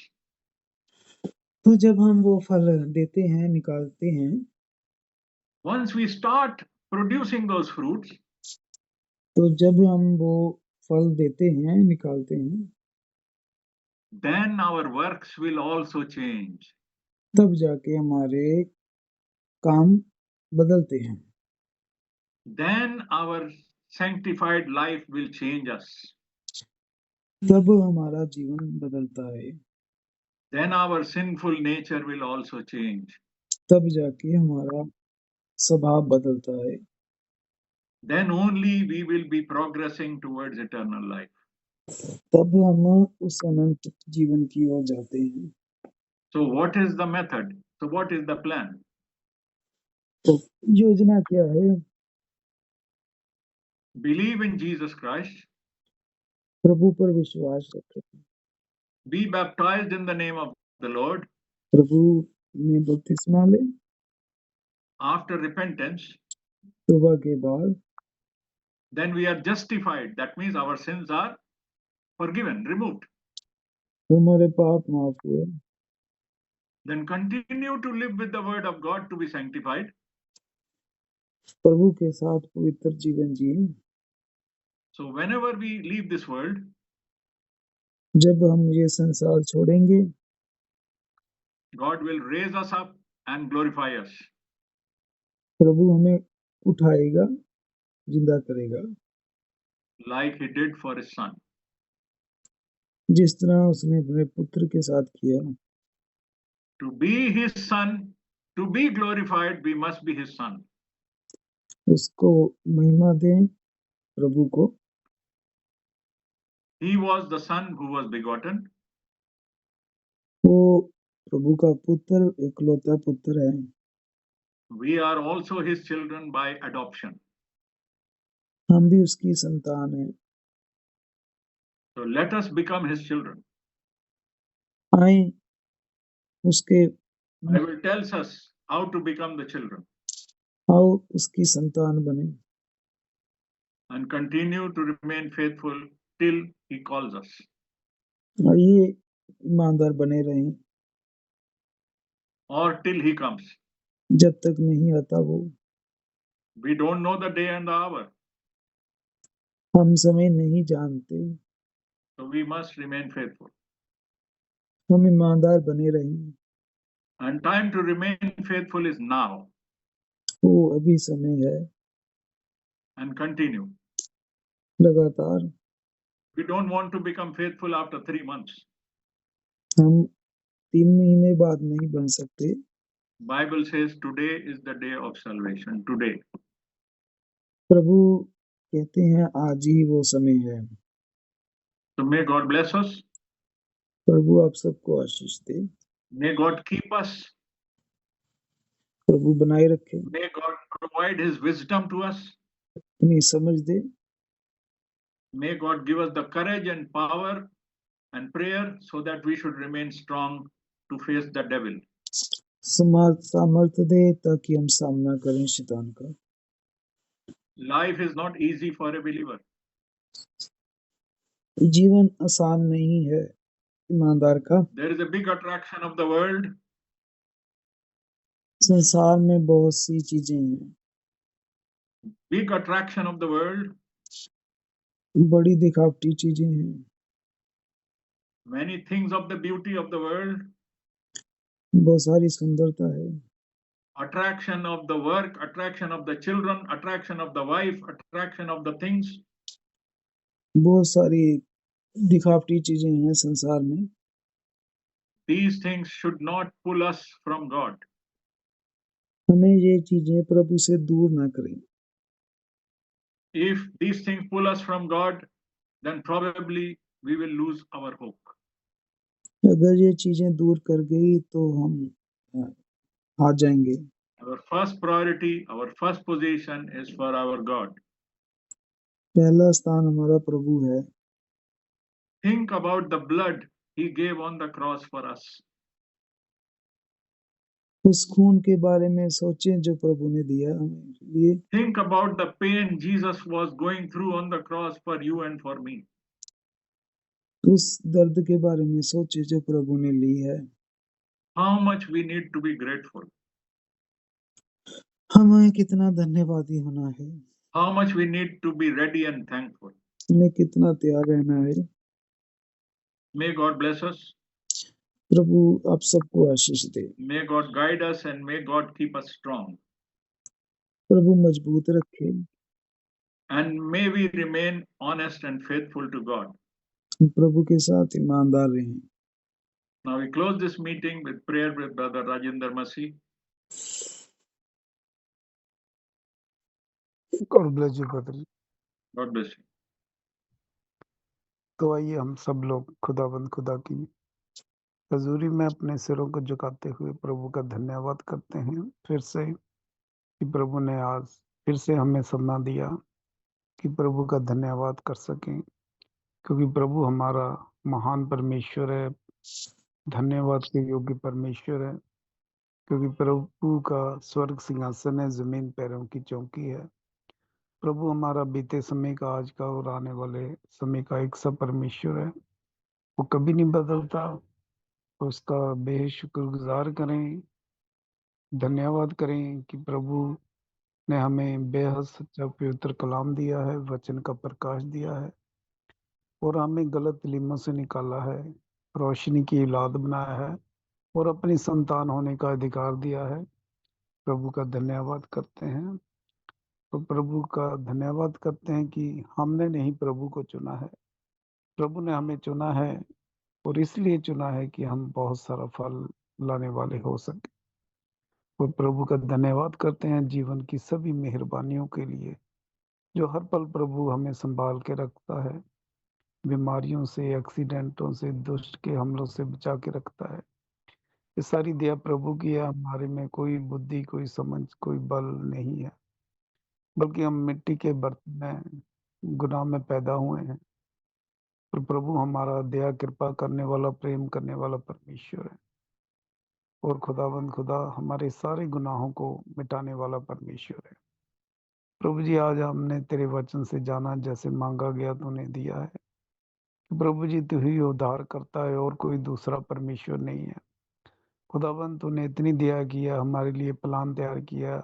तो जब हम वो फल देते हैं, निकालते हैं, once we start producing those fruits, तो जब हम वो फल देते हैं, निकालते हैं, then our works will also change. तब जाके हमारे काम बदलते हैं। Then our sanctified life will change us. तब हमारा जीवन बदलता है। Then our sinful nature will also change. तब जाके हमारा स्वभाव बदलता है। Then only we will be progressing towards eternal life. तब हम उस अनंत जीवन की ओर जाते हैं। So what is the method? So what is the plan? तो योजना क्या है? Believe in Jesus Christ, प्रभु पर विश्वास रखें, be baptized in the name of the Lord. प्रभु में बपतिस्मा लें, After repentance, तौबा के बाद then we are justified. That means our sins are forgiven, removed. हमारे पाप माफ हुए। Then continue to live with the word of God to be sanctified. प्रभु के साथ पवित्र जीवन जिए। So whenever we leave this world, जब हम ये संसार छोड़ेंगे, God will raise us up and glorify us. प्रभु हमें उठाएगा, जिंदा करेगा, Like he did for his son. जिस तरह उसने अपने पुत्र के साथ किया। To be his son, to be glorified, we must be his son. उसको महिमा दें, प्रभु को। He was the son who was begotten. वो प्रभु का पुत्र, इकलौता पुत्र है। We are also his children by adoption. हम भी उसकी संतान हैं। So let us become his children. आए उसके, Bible tells us how to become the children आओ उसकी संतान बने and continue to remain faithful till he calls us. आइए ईमानदार बने रहें Or till he comes. जब तक नहीं आता वो। We don't know the day and the hour. हम समय नहीं जानते, So we must remain faithful. हम ईमानदार बने रहें। And time to remain faithful is now. वो अभी समय है। And continue. लगातार। We don't want to become faithful after 3 months. हम 3 महीने बाद नहीं बन सकते। Bible says today is the day of salvation. Today. प्रभु कहते हैं आज ही वो समय है। So may God bless us. प्रभु आप सबको आशीष दे। May God keep us. प्रभु बनाए रखे। May God provide his wisdom to us. अपनी समझ दे। May God give us the courage and power and prayer so that we should remain strong to face the devil. सामर्थ्य दे ताकि हम सामना करें शैतान का। Life is not easy for a believer. जीवन आसान नहीं है ईमानदार का। There is a big attraction of the world. संसार में बहुत सी चीजें हैं। Big attraction of the world. बड़ी दिखावटी चीजें हैं। Many things of the beauty of the world. बहुत सारी सुंदरता है। Attraction of the work, attraction of the children, attraction of the wife, attraction of the things. बहुत सारी दिखावटी चीजें हैं संसार में। These things should not pull us from God. हमें ये चीजें प्रभु से दूर ना करें। If these things pull us from God, then probably we will lose our hope. अगर ये चीजें दूर कर गई तो हम हार जाएंगे। Our first priority, our first position is for our God. पहला स्थान हमारा प्रभु है। Think about the blood he gave on the cross for us. उस खून के बारे में सोचें जो प्रभु ने दिया हमें लिए। Think about the pain Jesus was going through on the cross for you and for me. उस दर्द के बारे में सोचें जो प्रभु ने ली है। How much we need to be grateful. हमें कितना धन्यवादी होना है, How much we need to be ready and thankful. हमें कितना तैयार रहना है। May God bless us. प्रभु आप सबको आशीष दे। May God guide us and may God keep us strong. प्रभु मजबूत रखे। And may we remain honest and faithful to God. प्रभु के साथ ईमानदार रहें। Now we close this meeting with prayer with Brother Rajinder Masi. God bless you brother. God bless you. तो आइए हम सब लोग खुदा की हजूरी में अपने सिरों को झुकाते हुए प्रभु का धन्यवाद करते हैं फिर से कि प्रभु ने आज फिर से हमें समय दिया कि प्रभु का धन्यवाद कर सकें, क्योंकि प्रभु हमारा महान परमेश्वर है, धन्यवाद के योग्य परमेश्वर है, क्योंकि प्रभु का स्वर्ग सिंहासन है, जमीन पैरों की चौकी है। प्रभु हमारा बीते समय का, आज का और आने वाले समय का एक सा परमेश्वर है, वो कभी नहीं बदलता। उसका बेहद शुक्रगुजार करें, धन्यवाद करें कि प्रभु ने हमें बेहद सच्चा पवित्र कलाम दिया है, वचन का प्रकाश दिया है और हमें गलत इल्मों से निकाला है, रोशनी की औलाद बनाया है और अपनी संतान होने का अधिकार दिया है। प्रभु का धन्यवाद करते हैं। तो प्रभु का धन्यवाद करते हैं कि हमने नहीं प्रभु को चुना है, प्रभु ने हमें चुना है और इसलिए चुना है कि हम बहुत सारा फल लाने वाले हो सके। और प्रभु का धन्यवाद करते हैं जीवन की सभी मेहरबानियों के लिए, जो हर पल प्रभु हमें संभाल के रखता है, बीमारियों से, एक्सीडेंटों से, दुष्ट के हमलों से बचा के रखता है। ये सारी दया प्रभु की है। हमारे में कोई बुद्धि, कोई समझ, कोई बल नहीं है, बल्कि हम मिट्टी के बर्तन में गुनाह में पैदा हुए हैं। पर प्रभु हमारा दया कृपा करने वाला, प्रेम करने वाला परमेश्वर है और खुदावंद खुदा हमारे सारे गुनाहों को मिटाने वाला परमेश्वर है। प्रभु जी आज हमने तेरे वचन से जाना, जैसे मांगा गया तूने दिया है। प्रभु जी तू ही उद्धार करता है और कोई दूसरा परमेश्वर नहीं है। खुदावंद तूने इतनी दया किया, हमारे लिए प्लान तैयार किया।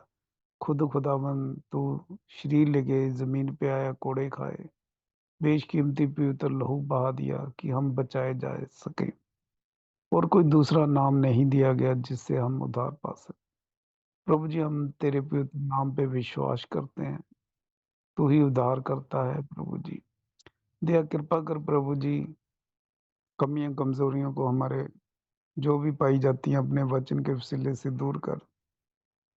खुदावंद तू शरीर लेके जमीन पे आया, कोड़े खाए, बेशकीमती पवित्र लहू बहा दिया कि हम बचाए जा सके और कोई दूसरा नाम नहीं दिया गया जिससे हम उद्धार पा सके। प्रभु जी हम तेरे पवित्र नाम पे विश्वास करते हैं, तू ही उद्धार करता है। प्रभु जी दया कृपा कर, प्रभु जी कमियां कमजोरियों को हमारे जो भी पाई जाती हैं अपने वचन के वसीले से दूर कर।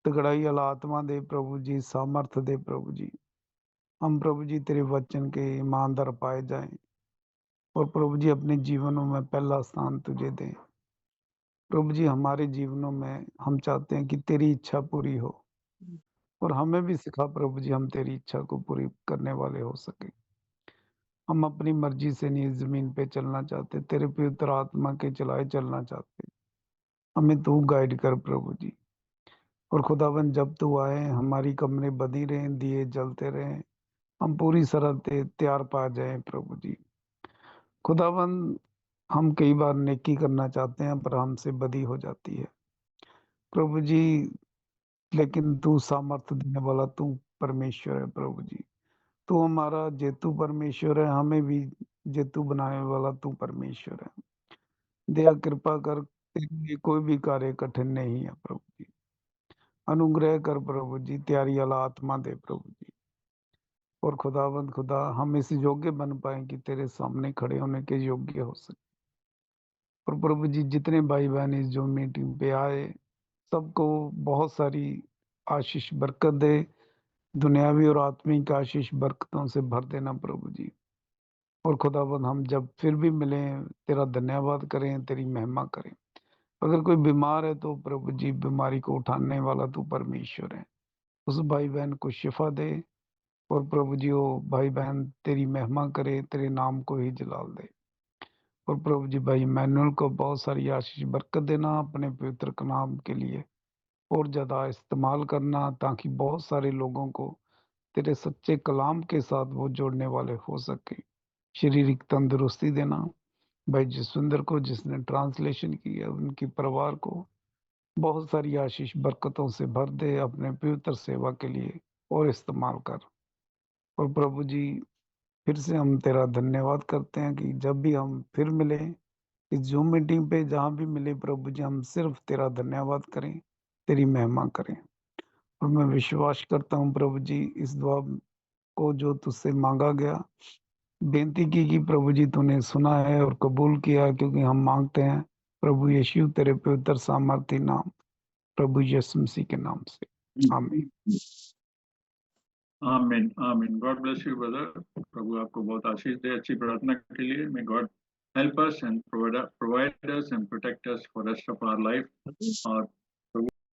तगड़ाई वाला आत्मा दे प्रभु जी, सामर्थ दे प्रभु जी। हम प्रभु जी तेरे वचन के ईमानदार पाए जाएं और प्रभु जी अपने जीवनों में पहला स्थान तुझे दें। प्रभु जी हमारे जीवनों में हम चाहते हैं कि तेरी इच्छा पूरी हो और हमें भी सिखा प्रभु जी, हम तेरी इच्छा को पूरी करने वाले हो सके। हम अपनी मर्जी से नहीं जमीन पे चलना चाहते, तेरे पवित्र आत्मा के चलाए चलना चाहते। हमें तू गाइड कर प्रभु जी। और खुदावन जब तू आए हमारी कमरे बंधी रहें, दिए जलते रहें, हम पूरी सरह तैयार पा जाएं प्रभु जी। खुदावन हम कई बार नेकी करना चाहते हैं पर हमसे बदी हो जाती है प्रभु जी, लेकिन तू सामर्थ्य देने वाला तू परमेश्वर है प्रभु जी। तू हमारा जेतु परमेश्वर है, हमें भी जेतु बनाने वाला तू परमेश्वर है। दया कृपा कर, तेरे लिए कोई भी कार्य कठिन नहीं है प्रभु जी। अनुग्रह कर प्रभु जी, तैयारी वाला आत्मा दे प्रभु जी। और खुदावंद खुदा हम इस योग्य बन पाए कि तेरे सामने खड़े होने के योग्य हो सके। और प्रभु जी जितने भाई बहन इस जो मीटिंग पे आए, सबको बहुत सारी आशीष बरकत दे, दुनियावी और आत्मिक आशीष बरकतों से भर देना प्रभु जी। और खुदावंद हम जब फिर भी मिलें, तेरा धन्यवाद करें, तेरी महिमा करें। अगर कोई बीमार है तो प्रभु जी बीमारी को उठाने वाला तू परमेश्वर है, उस भाई बहन को शिफा दे। और प्रभु जी वो भाई बहन तेरी महिमा करे, तेरे नाम को ही जलाल दे। और प्रभु जी भाई मैनुअल को बहुत सारी आशीष बरकत देना अपने पवित्र नाम के लिए। और ज़्यादा इस्तेमाल करना, ताकि बहुत सारे लोगों को तेरे सच्चे कलाम के साथ वो जोड़ने वाले हो सके। शारीरिक तंदुरुस्ती देना भाई जसविंदर को, जिसने ट्रांसलेशन की है, उनकी परिवार को बहुत सारी आशीष बरकतों से भर दे अपने पवित्र सेवा के लिए और इस्तेमाल कर। और प्रभु जी, फिर से हम तेरा धन्यवाद करते हैं कि जब भी हम फिर मिले इस जूम मीटिंग पे, जहाँ भी मिले प्रभु जी, हम सिर्फ तेरा धन्यवाद करें, तेरी महिमा करें। और मैं विश्वास करता हूँ प्रभु जी, इस दुआ को जो तुझसे मांगा गया, बेनती की कि प्रभु जी तूने सुना है और कबूल किया, क्योंकि हम मांगते हैं प्रभु यीशु तेरे पवित्र सामर्थी नाम, प्रभु यीशु मसीह के नाम से, amen. Amen amen. God bless you brother. प्रभु आपको बहुत आशीष दे अच्छी प्रार्थना के लिए। May God help us and provide us and protect us for rest of our life. और